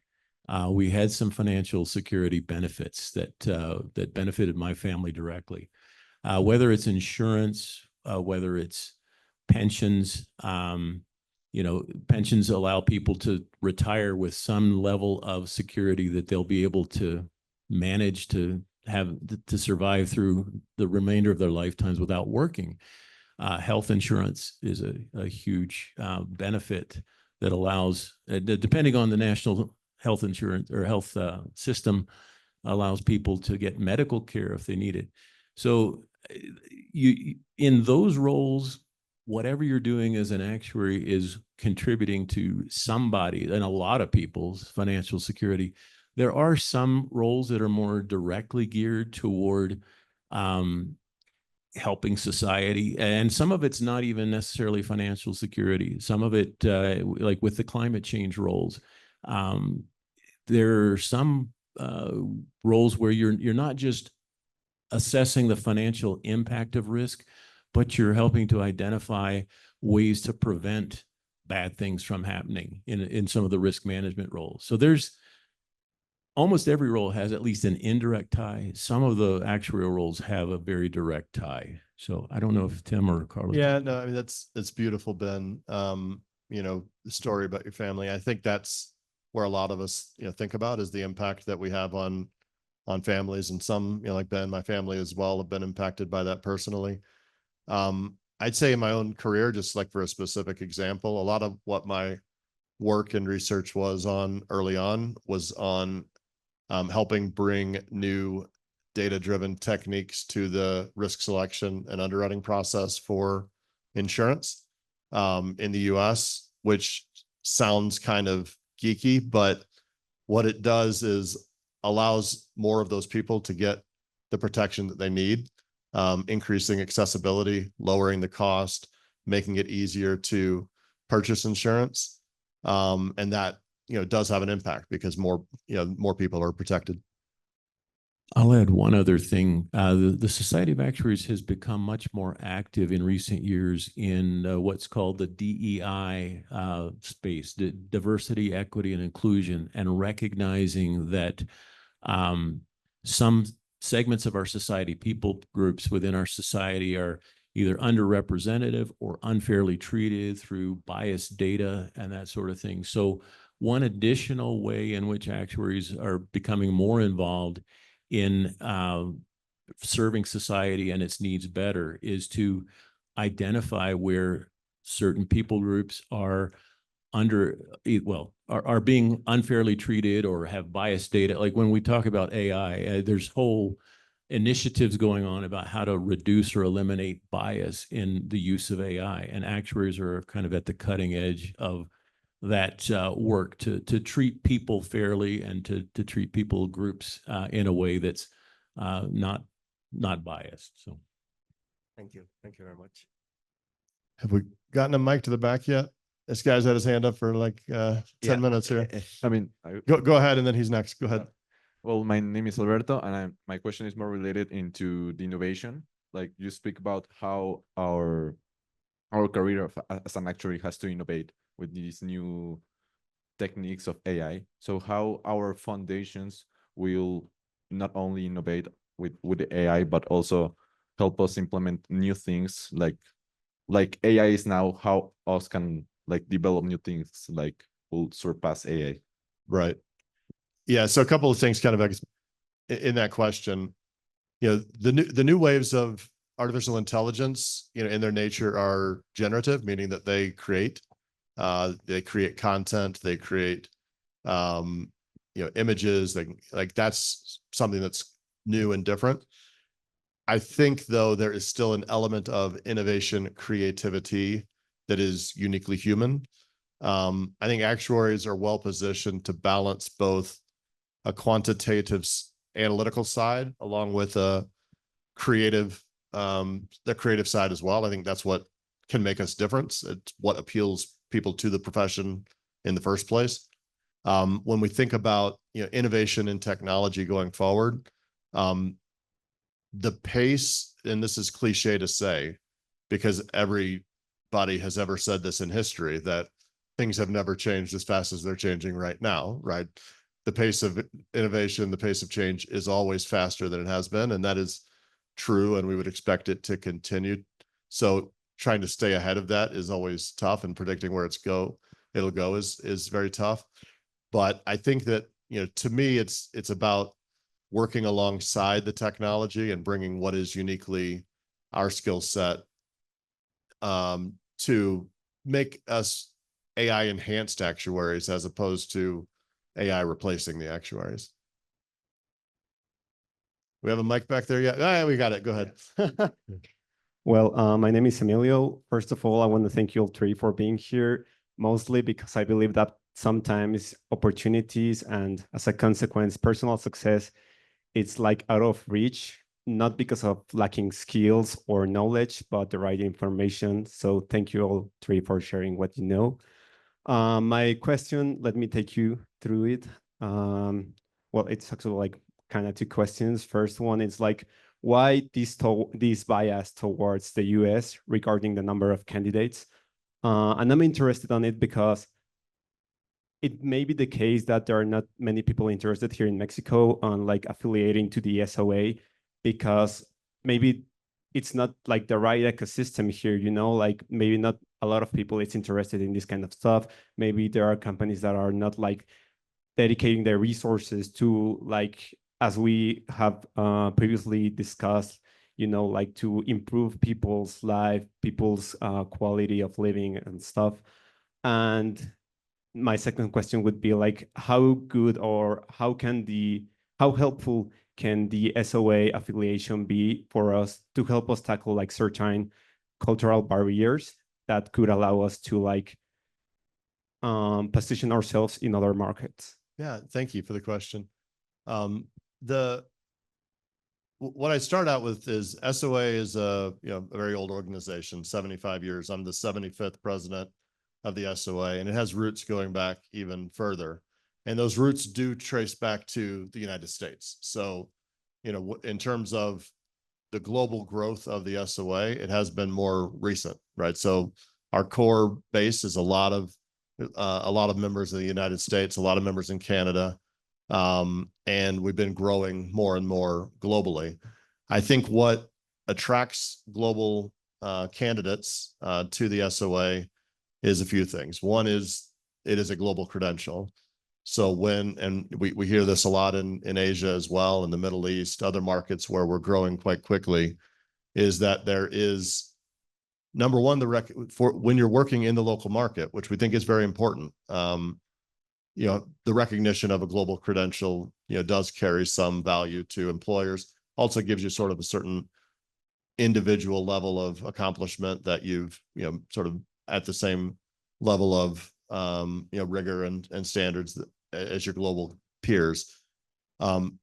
we had some financial security benefits that benefited my family directly. Whether it's insurance, whether it's pensions, you know, pensions allow people to retire with some level of security that they'll be able to manage to survive through the remainder of their lifetimes without working. Health insurance is a huge benefit that allows, depending on the national health insurance or health system, allows people to get medical care if they need it. So you in those roles, whatever you're doing as an actuary is contributing to somebody and a lot of people's financial security. There are some roles that are more directly geared toward helping society, and some of it's not even necessarily financial security. Some of it, like with the climate change roles, there are some roles where you're not just assessing the financial impact of risk, but you're helping to identify ways to prevent bad things from happening in some of the risk management roles. So there's almost every role has at least an indirect tie. Some of the actuarial roles have a very direct tie. So I don't know if Tim or Carlos. Yeah, no, I mean, that's beautiful, Ben. You know, the story about your family. I think that's where a lot of us, you know, think about is the impact that we have on families, and some, you know, like Ben, my family as well have been impacted by that personally. I'd say in my own career, just like for a specific example, a lot of what my work and research was on early on was on helping bring new data-driven techniques to the risk selection and underwriting process for insurance in the US, which sounds kind of geeky, but what it does is allows more of those people to get the protection that they need, increasing accessibility, lowering the cost, making it easier to purchase insurance. And that, you know, does have an impact because more people are protected. I'll add one other thing. The Society of Actuaries has become much more active in recent years in what's called the DEI space, diversity, equity, and inclusion, and recognizing that Some segments of our society, people groups within our society are either underrepresented or unfairly treated through biased data and that sort of thing. So one additional way in which actuaries are becoming more involved in serving society and its needs better is to identify where certain people groups are are being unfairly treated or have biased data. Like when we talk about AI, there's whole initiatives going on about how to reduce or eliminate bias in the use of AI, and actuaries are kind of at the cutting edge of that work to treat people fairly and to treat people groups in a way that's not biased. So, Thank you very much. Have we gotten a mic to the back yet? This guy's had his hand up for like 10 minutes here. I mean, Go ahead, and then he's next. Go ahead. well, my name is Alberto, and my question is more related into the innovation. Like you speak about how our career as an actuary has to innovate with these new techniques of AI. So how our foundations will not only innovate with the AI, but also help us implement new things like AI is now, how us can like develop new things like will surpass AI. Right. Yeah. So a couple of things kind of in that question. You know, the new waves of artificial intelligence, you know, in their nature are generative, meaning that they create content, they create you know, images, like that's something that's new and different. I think though there is still an element of innovation, creativity that is uniquely human. I think actuaries are well positioned to balance both a quantitative analytical side along with a creative, the creative side as well. I think that's what can make us different. It's what appeals people to the profession in the first place. When we think about, you know, innovation and technology going forward, the pace, and this is cliche to say, because everybody has ever said this in history, that things have never changed as fast as they're changing right now, right? The pace of innovation, the pace of change is always faster than it has been, and that is true, and we would expect it to continue. So trying to stay ahead of that is always tough, and predicting where it'll go is very tough. But I think that, you know, to me, it's about working alongside the technology and bringing what is uniquely our skill set to make us AI enhanced actuaries as opposed to AI replacing the actuaries. We have a mic back there yet? Ah, we got it. Go ahead. Well, my name is Emilio. First of all, I want to thank you all three for being here, mostly because I believe that sometimes opportunities and as a consequence, personal success, it's like out of reach, not because of lacking skills or knowledge, but the right information. So thank you all three for sharing what you know. My question, let me take you through it. Well, it's actually like kind of two questions. First one is like, why this bias towards the US regarding the number of candidates? And I'm interested on it because it may be the case that there are not many people interested here in Mexico on like affiliating to the SoA because maybe it's not like the right ecosystem here, you know, like maybe not a lot of people is interested in this kind of stuff. Maybe there are companies that are not like dedicating their resources to like, as we have previously discussed, you know, like to improve people's life, people's quality of living and stuff. And my second question would be like, how good or how helpful can the SoA affiliation be for us to help us tackle like certain cultural barriers that could allow us to like position ourselves in other markets? Yeah, thank you for the question. What I start out with is SoA is a very old organization, 75 years. I'm the 75th president of the SoA, and it has roots going back even further. And those roots do trace back to the United States. So, you know, in terms of the global growth of the SoA, it has been more recent, right? So our core base is a lot of members in the United States, a lot of members in Canada, And we've been growing more and more globally. I think what attracts global candidates to the SoA is a few things. One is it is a global credential. So we hear this a lot in Asia as well, in the Middle East, other markets where we're growing quite quickly, is that there is, number one, for when you're working in the local market, which we think is very important. You know, the recognition of a global credential, you know, does carry some value to employers. Also gives you sort of a certain individual level of accomplishment that you've, you know, sort of at the same level of, you know, rigor and standards as your global peers.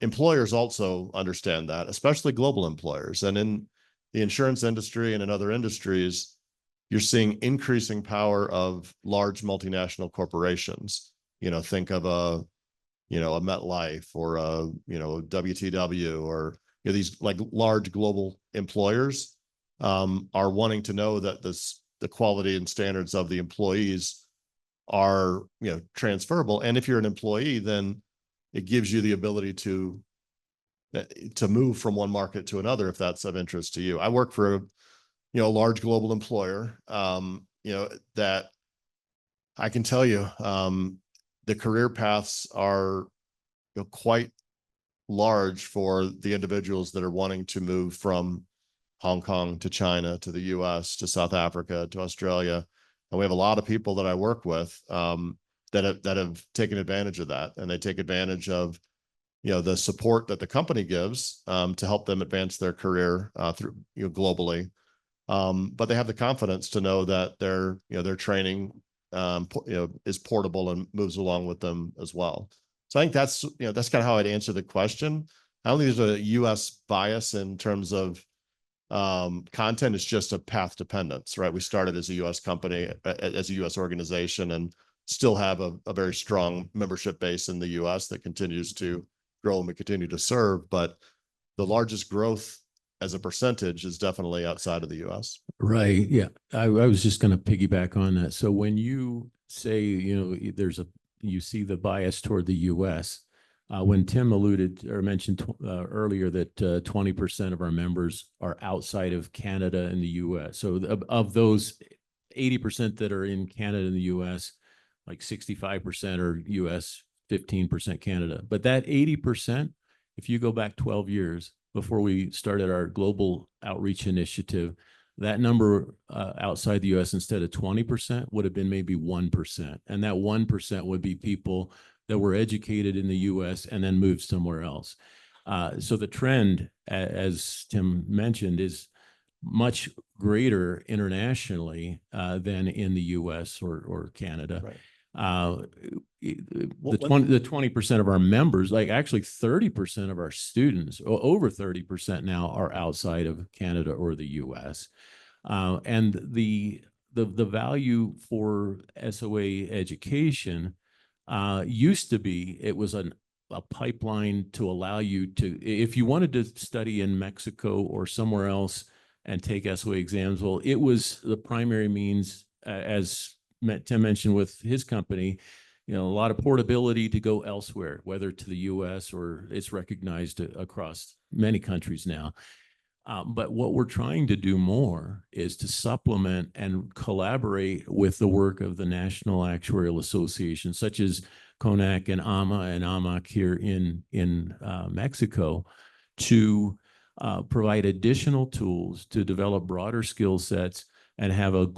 Employers also understand that, especially global employers. And in the insurance industry and in other industries, you're seeing increasing power of large multinational corporations. You know, think of a MetLife or a, you know, WTW, or, you know, these like large global employers are wanting to know that the quality and standards of the employees are, you know, transferable. And if you're an employee, then it gives you the ability to move from one market to another if that's of interest to you. I work for a, you know, large global employer, you know, that I can tell you, the career paths are, you know, quite large for the individuals that are wanting to move from Hong Kong to China, to the US, to South Africa, to Australia. And we have a lot of people that I work with that have taken advantage of that. And they take advantage of, you know, the support that the company gives to help them advance their career through, you know, globally. But they have the confidence to know that their training, you know, is portable and moves along with them as well. So I think that's, you know, that's kind of how I'd answer the question. I don't think there's a US bias in terms of content. It's just a path dependence, right? We started as a US company, as a US organization, and still have a very strong membership base in the US that continues to grow and we continue to serve. But the largest growth as a percentage is definitely outside of the US. Right. Yeah. I was just going to piggyback on that. So when you say, you know, you see the bias toward the US, when Tim alluded or mentioned earlier that 20% of our members are outside of Canada and the US. So of those 80% that are in Canada and the US, like 65% are US, 15% Canada. But that 80%, if you go back 12 years before we started our global outreach initiative, that number outside the US, instead of 20%, would have been maybe 1%. And that 1% would be people that were educated in the US and then moved somewhere else. So the trend, as Tim mentioned, is much greater internationally than in the US or Canada. Right. The 20% of our members, like actually 30% of our students, over 30% now, are outside of Canada or the US. And the value for SoA education used to be, it was a pipeline to allow you to, if you wanted to study in Mexico or somewhere else and take SoA exams, well, it was the primary means, as Tim mentioned with his company, you know, a lot of portability to go elsewhere, whether to the US or it's recognized across many countries now. But what we're trying to do more is to supplement and collaborate with the work of the National Actuarial Association, such as CONAC and AMA and AMAC here in Mexico, to provide additional tools to develop broader skill sets and have a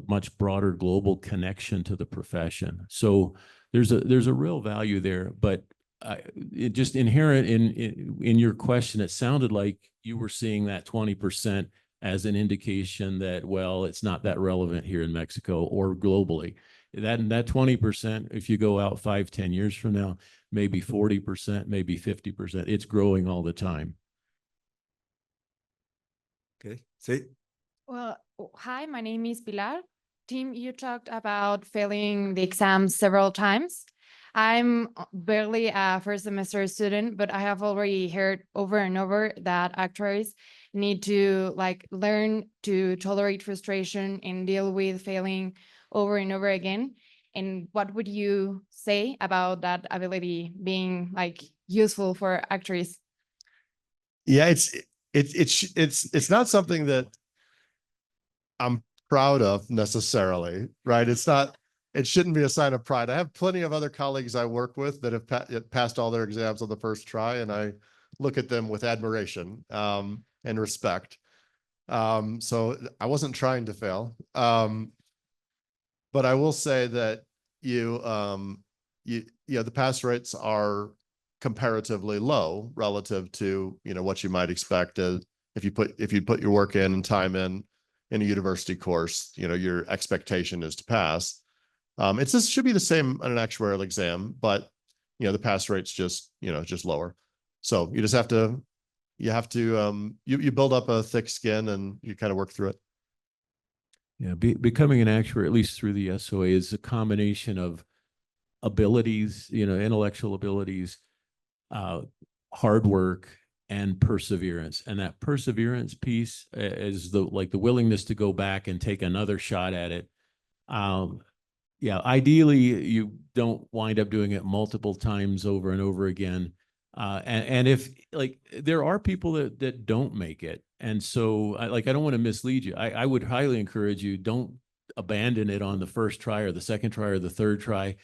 much broader global connection to the profession. So there's a real value there, but it just inherent in your question, it sounded like you were seeing that 20% as an indication that, well, it's not that relevant here in Mexico or globally. That 20%, if you go out 5-10 years from now, maybe 40%, maybe 50%, it's growing all the time. Okay, see. Well, hi, my name is Pilar. Tim, you talked about failing the exam several times. I'm barely a first semester student, but I have already heard over and over that actuaries need to learn to tolerate frustration and deal with failing over and over again. And what would you say about that ability being like useful for actuaries? Yeah, it's not something that I'm proud of necessarily, right? It shouldn't be a sign of pride. I have plenty of other colleagues I work with that have passed all their exams on the first try, and I look at them with admiration and respect. So I wasn't trying to fail. But I will say that the pass rates are comparatively low relative to, what you might expect if you put your work in and time in a university course, your expectation is to pass. Should be the same on an actuarial exam, but the pass rate's just lower. So you just have to, you build up a thick skin and you kind of work through it. Yeah, becoming an actuary, at least through the SoA, is a combination of abilities, intellectual abilities, hard work, and perseverance. And that perseverance piece is the willingness to go back and take another shot at it. Yeah, ideally you don't wind up doing it multiple times over and over again. And if there are people that don't make it. And so I don't want to mislead you. I would highly encourage you, don't abandon it on the first try or the second try or the third try.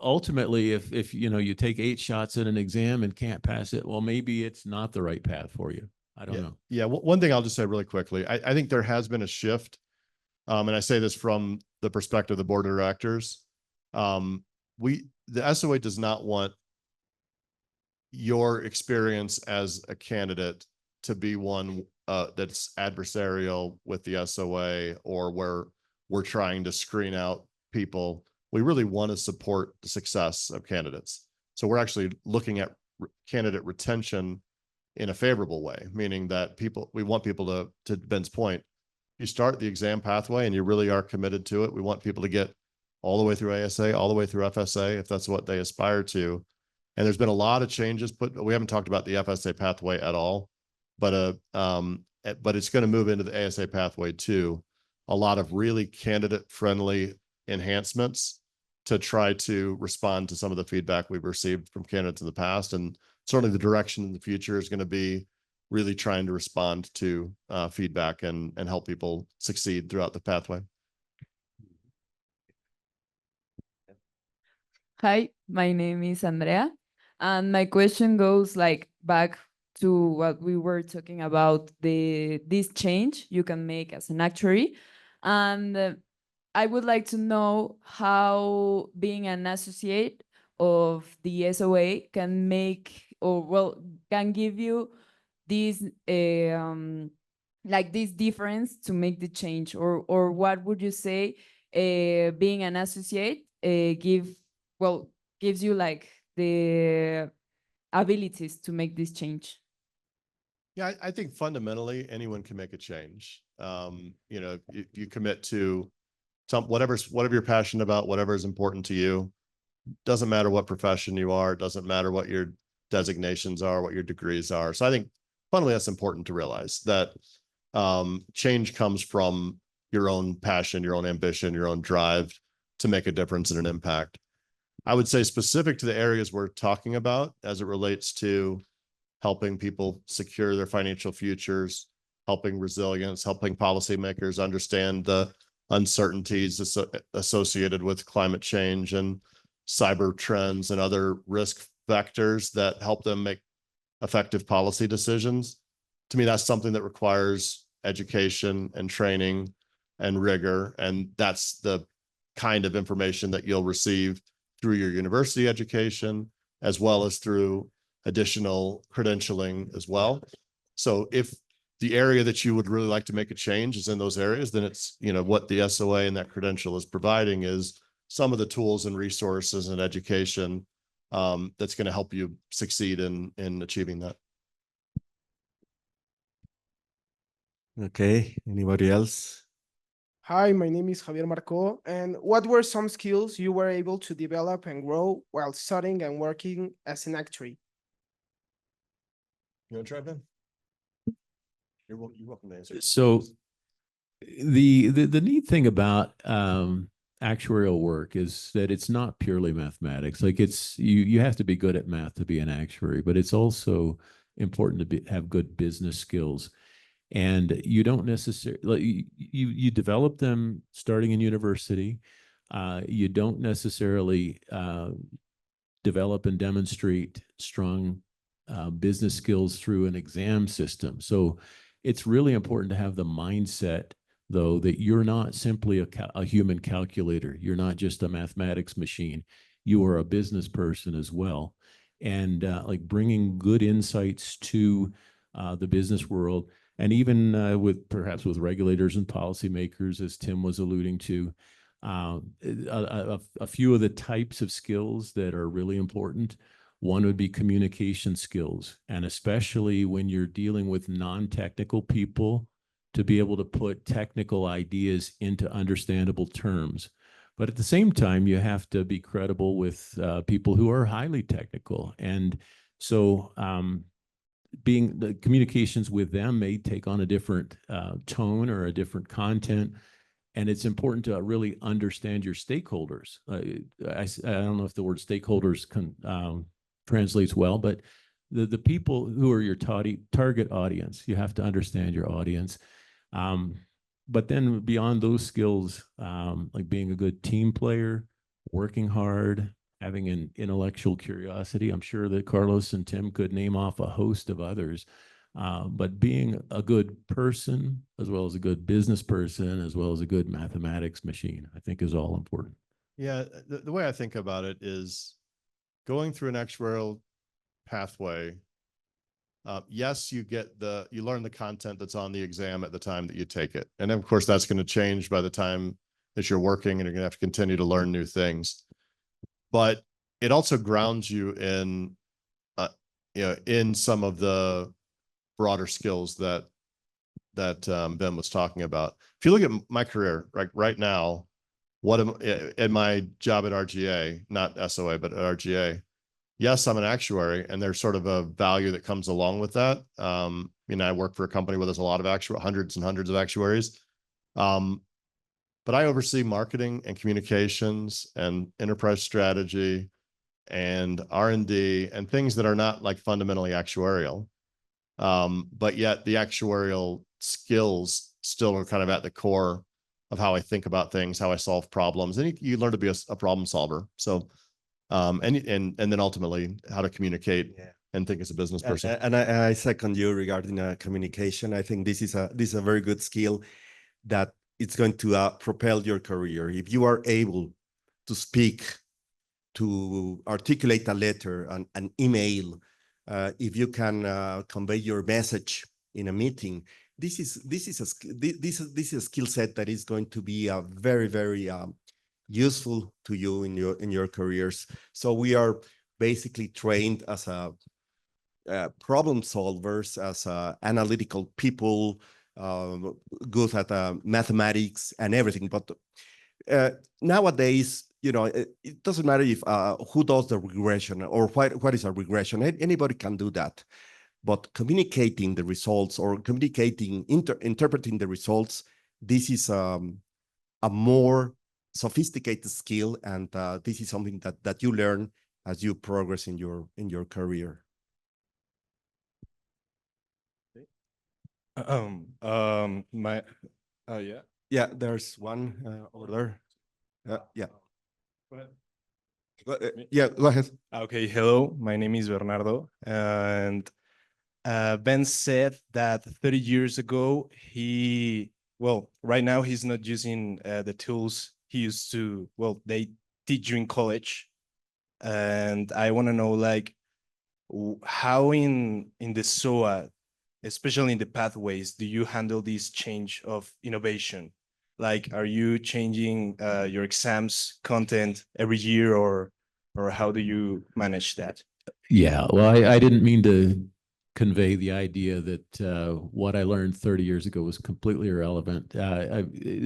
Ultimately, if you take 8 shots at an exam and can't pass it, well, maybe it's not the right path for you. I don't know. Yeah. One thing I'll just say really quickly, I think there has been a shift. And I say this from the perspective of the board of directors. The SoA does not want your experience as a candidate to be one that's adversarial with the SoA, or where we're trying to screen out people. We really want to support the success of candidates. So we're actually looking at candidate retention in a favorable way, meaning that we want people to Ben's point, you start the exam pathway and you really are committed to it. We want people to get all the way through ASA, all the way through FSA, if that's what they aspire to. And there's been a lot of changes, but we haven't talked about the FSA pathway at all, but it's going to move into the ASA pathway too. A lot of really candidate friendly enhancements to try to respond to some of the feedback we've received from candidates in the past. And certainly the direction in the future is going to be really trying to respond to feedback and help people succeed throughout the pathway. Hi, my name is Andrea, and my question goes back to what we were talking about, this change you can make as an actuary. And I would like to know how being an associate of the SoA can make, can give you this this difference to make the change, or what would you say being an associate gives you the abilities to make this change? Yeah, I think fundamentally anyone can make a change. You commit to whatever you're passionate about, whatever is important to you. Doesn't matter what profession you are. It doesn't matter what your designations are, what your degrees are. So I think fundamentally that's important to realize that change comes from your own passion, your own ambition, your own drive to make a difference and an impact. I would say specific to the areas we're talking about as it relates to helping people secure their financial futures, helping resilience, helping policymakers understand the uncertainties associated with climate change and cyber trends and other risk factors that help them make effective policy decisions. To me, that's something that requires education and training and rigor. And that's the kind of information that you'll receive through your university education, as well as through additional credentialing as well. So if the area that you would really like to make a change is in those areas, then it's, what the SoA and that credential is providing is some of the tools and resources and education that's going to help you succeed in achieving that. Okay, anybody else? Hi, my name is Javier Marco. And what were some skills you were able to develop and grow while studying and working as an actuary? You want to try, Ben? You're welcome to answer. So the neat thing about actuarial work is that it's not purely mathematics. Like you have to be good at math to be an actuary, but it's also important to have good business skills. And you don't necessarily, you develop them starting in university. You don't necessarily develop and demonstrate strong business skills through an exam system. So it's really important to have the mindset, though, that you're not simply a human calculator. You're not just a mathematics machine. You are a business person as well. And like bringing good insights to the business world, and even perhaps with regulators and policymakers, as Tim was alluding to, a few of the types of skills that are really important. One would be communication skills, and especially when you're dealing with non-technical people, to be able to put technical ideas into understandable terms. But at the same time, you have to be credible with people who are highly technical. And so being the communications with them may take on a different tone or a different content. And it's important to really understand your stakeholders. I don't know if the word stakeholders translates well, but the people who are your target audience, you have to understand your audience. But then beyond those skills, like being a good team player, working hard, having an intellectual curiosity. I'm sure that Carlos and Tim could name off a host of others. But being a good person, as well as a good business person, as well as a good mathematics machine, I think is all important. Yeah, the way I think about it is going through an actuarial pathway. Yes, you learn the content that's on the exam at the time that you take it. And of course, that's going to change by the time that you're working, and you're going to have to continue to learn new things. But it also grounds you in, in some of the broader skills that Ben was talking about. If you look at my career, right now, in my job at RGA, not SoA, but at RGA, yes, I'm an actuary, and there's sort of a value that comes along with that. I work for a company where there's a lot of hundreds and hundreds of actuaries. But I oversee marketing and communications and enterprise strategy and R&D and things that are not like fundamentally actuarial. But yet the actuarial skills still are kind of at the core of how I think about things, how I solve problems, and you learn to be a problem solver. So, and then ultimately how to communicate and think as a business person. And I second you regarding communication. I think this is a very good skill that it's going to propel your career. If you are able to speak, to articulate a letter, an email, if you can convey your message in a meeting, this is a skill set that is going to be very, very useful to you in your careers. So we are basically trained as problem solvers, as analytical people, good at mathematics and everything. But nowadays, it doesn't matter if who does the regression or what is a regression. Anybody can do that. But communicating the results or interpreting the results, this is a more sophisticated skill, and this is something that you learn as you progress in your career. Yeah, there's one over there. Yeah. Go ahead. Yeah, go ahead. Okay, hello, my name is Bernardo, and Ben said that 30 years ago, right now he's not using the tools he used to, they teach you in college. And I want to know, like, how in the SoA, especially in the pathways, do you handle this change of innovation? Like, are you changing your exams content every year, or how do you manage that? Yeah, well, I didn't mean to convey the idea that what I learned 30 years ago was completely irrelevant.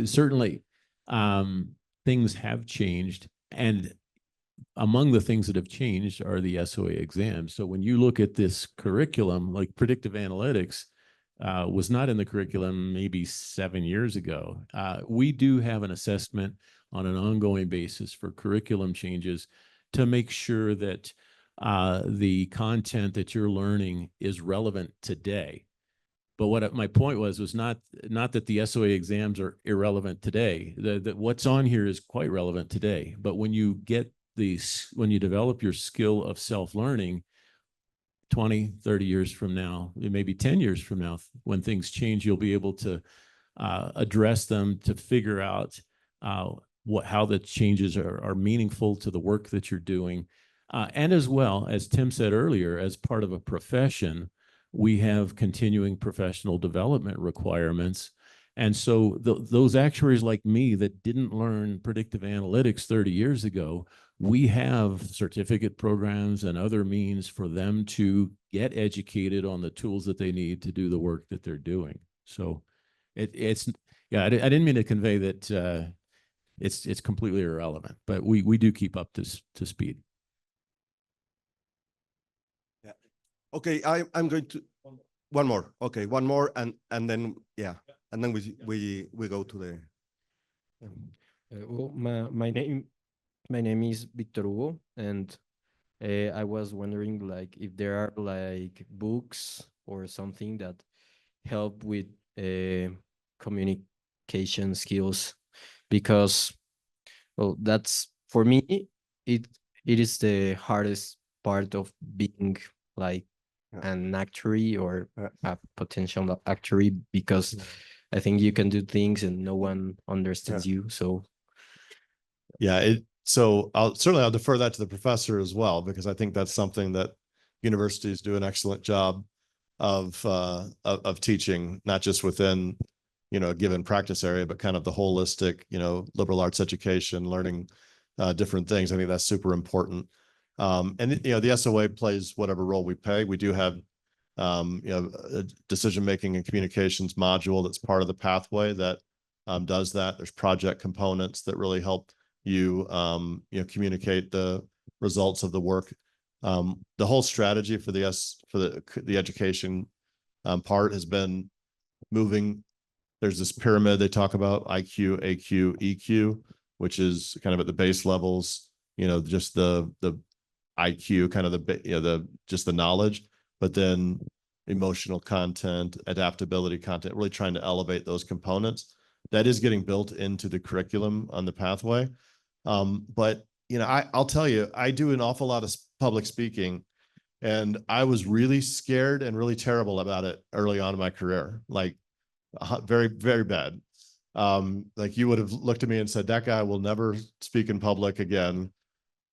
Certainly, things have changed, and among the things that have changed are the SoA exams. So when you look at this curriculum, like predictive analytics, was not in the curriculum maybe 7 years ago. We do have an assessment on an ongoing basis for curriculum changes to make sure that the content that you're learning is relevant today. But what my point was not that the SoA exams are irrelevant today. That what's on here is quite relevant today. But when you develop your skill of self-learning, 20, 30 years from now, maybe 10 years from now, when things change, you'll be able to address them, to figure out how the changes are meaningful to the work that you're doing. And as well, as Tim said earlier, as part of a profession, we have continuing professional development requirements. And so those actuaries like me that didn't learn predictive analytics 30 years ago, we have certificate programs and other means for them to get educated on the tools that they need to do the work that they're doing. So it's yeah, I didn't mean to convey that it's completely irrelevant, but we do keep up to speed. Yeah. Okay, I'm going to one more. Okay, one more, and then yeah, and then we go to the. Well, my name is Victor Hugo, and I was wondering like if there are like books or something that help with communication skills, because well, that's for me it is the hardest part of being like an actuary or a potential actuary, because I think you can do things and no one understands you. So Yeah, so I'll defer that to the professor as well, because I think that's something that universities do an excellent job of teaching, not just within, a given practice area, but kind of the holistic, liberal arts education, learning different things. I think that's super important. And the SoA plays whatever role we play. We do have a decision-making and communications module that's part of the pathway that does that. There's project components that really help you communicate the results of the work. The whole strategy for the education part has been moving. There's this pyramid they talk about, IQ, AQ, EQ, which is kind of at the base levels, just the IQ, kind of just the knowledge, but then emotional content, adaptability content, really trying to elevate those components. That is getting built into the curriculum on the pathway. But I'll tell you, I do an awful lot of public speaking, and I was really scared and really terrible about it early on in my career, like very, very bad. Like you would have looked at me and said, that guy will never speak in public again.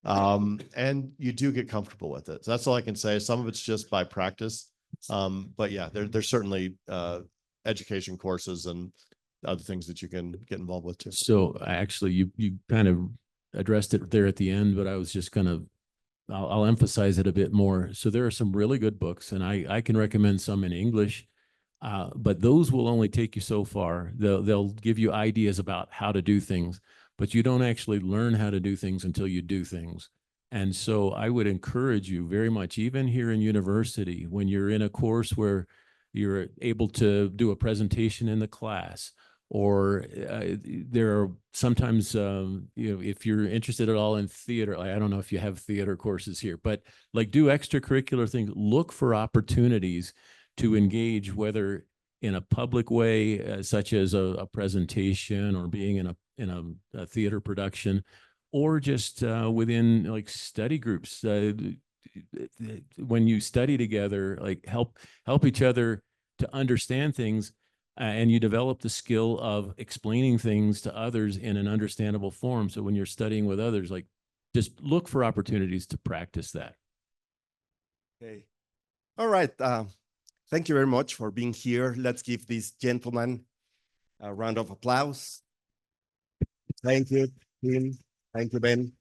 And you do get comfortable with it. So that's all I can say. Some of it's just by practice. But yeah, there's certainly education courses and other things that you can get involved with too. So actually, you kind of addressed it there at the end, but I was just I'll emphasize it a bit more. So there are some really good books, and I can recommend some in English, but those will only take you so far. They'll give you ideas about how to do things, but you don't actually learn how to do things until you do things. And so I would encourage you very much, even here in university, when you're in a course where you're able to do a presentation in the class, or there are sometimes, if you're interested at all in theater, I don't know if you have theater courses here, but like do extracurricular things, look for opportunities to engage, whether in a public way, such as a presentation or being in a theater production, or just within like study groups. When you study together, like help each other to understand things, and you develop the skill of explaining things to others in an understandable form. So when you're studying with others, like just look for opportunities to practice that. Okay. All right. Thank you very much for being here. Let's give this gentleman a round of applause. Thank you, Tim. Thank you, Ben.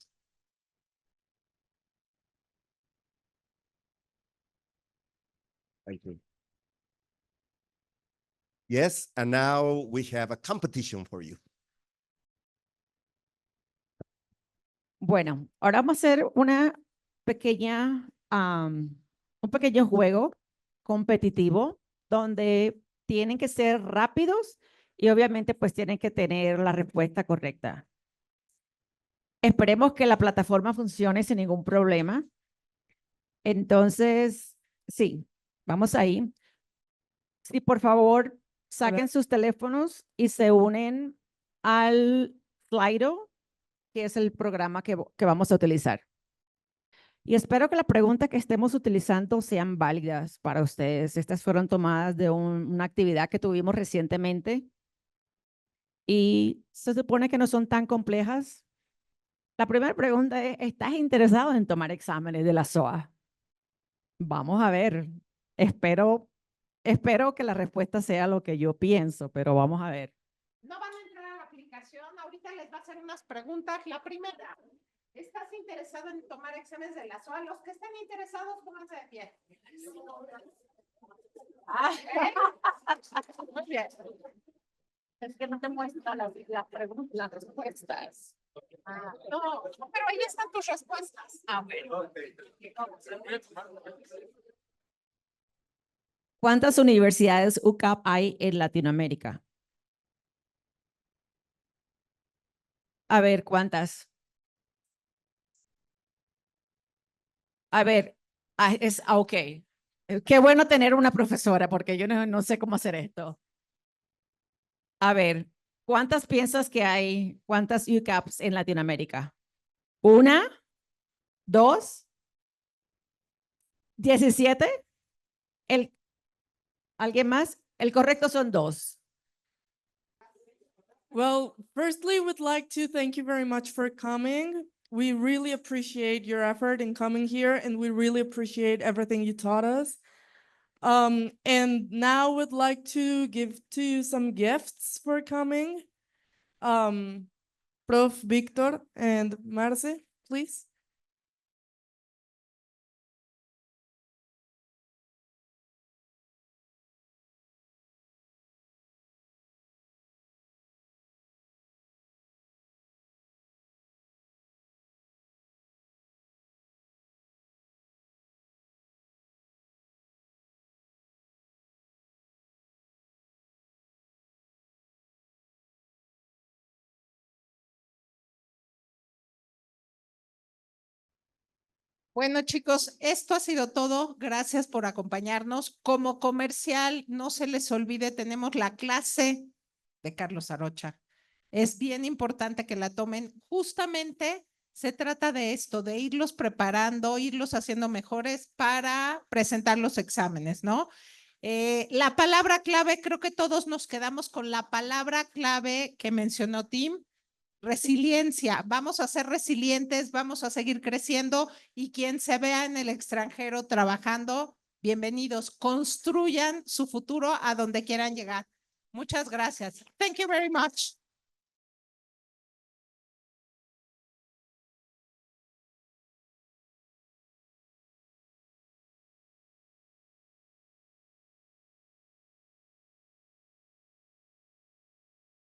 Thank you. Yes, and now we have a competition for you. Bueno, ahora vamos a hacer un pequeño juego competitivo donde tienen que ser rápidos y obviamente pues tienen que tener la respuesta correcta. Esperemos que la plataforma funcione sin ningún problema. Entonces, sí, vamos ahí. Sí, por favor, saquen sus teléfonos y se unen al Slido, que es el programa que vamos a utilizar. Y espero que las preguntas que estemos utilizando sean válidas para ustedes. Estas fueron tomadas de una actividad que tuvimos recientemente y se supone que no son tan complejas. La primera pregunta es, ¿estás interesado en tomar exámenes de la SoA? Vamos a ver. Espero que la respuesta sea lo que yo pienso, pero vamos a ver. No van a entrar a la aplicación, ahorita les va a hacer unas preguntas. La primera, ¿estás interesado en tomar exámenes de la SoA? Los que estén interesados, pónganse de pie. Muy bien. Es que no te muestra las respuestas. No, pero ahí están tus respuestas. Bueno. ¿Cuántas universidades UCAP hay en Latinoamérica? A ver, ¿cuántas? A ver, ok. Qué bueno tener una profesora porque yo no sé cómo hacer esto. A ver, ¿cuántas piensas que hay? ¿Cuántas UCAPs en Latinoamérica? ¿Una? ¿Dos? ¿17? ¿Alguien más? El correcto son 2. Well, firstly, we'd like to thank you very much for coming. We really appreciate your effort in coming here, and we really appreciate everything you taught us. And now we'd like to give to you some gifts for coming. Prof. Victor and Marce, please. Bueno, chicos, esto ha sido todo. Gracias por acompañarnos. Como comercial, no se les olvide, tenemos la clase de Carlos Arocha. Es bien importante que la tomen. Justamente se trata de esto, de irlos preparando, irlos haciendo mejores para presentar los exámenes, ¿no? La palabra clave, creo que todos nos quedamos con la palabra clave que mencionó Tim. Resiliencia, vamos a ser resilientes, vamos a seguir creciendo y quien se vea en el extranjero trabajando, bienvenidos, construyan su futuro a donde quieran llegar. Muchas gracias. Thank you very much.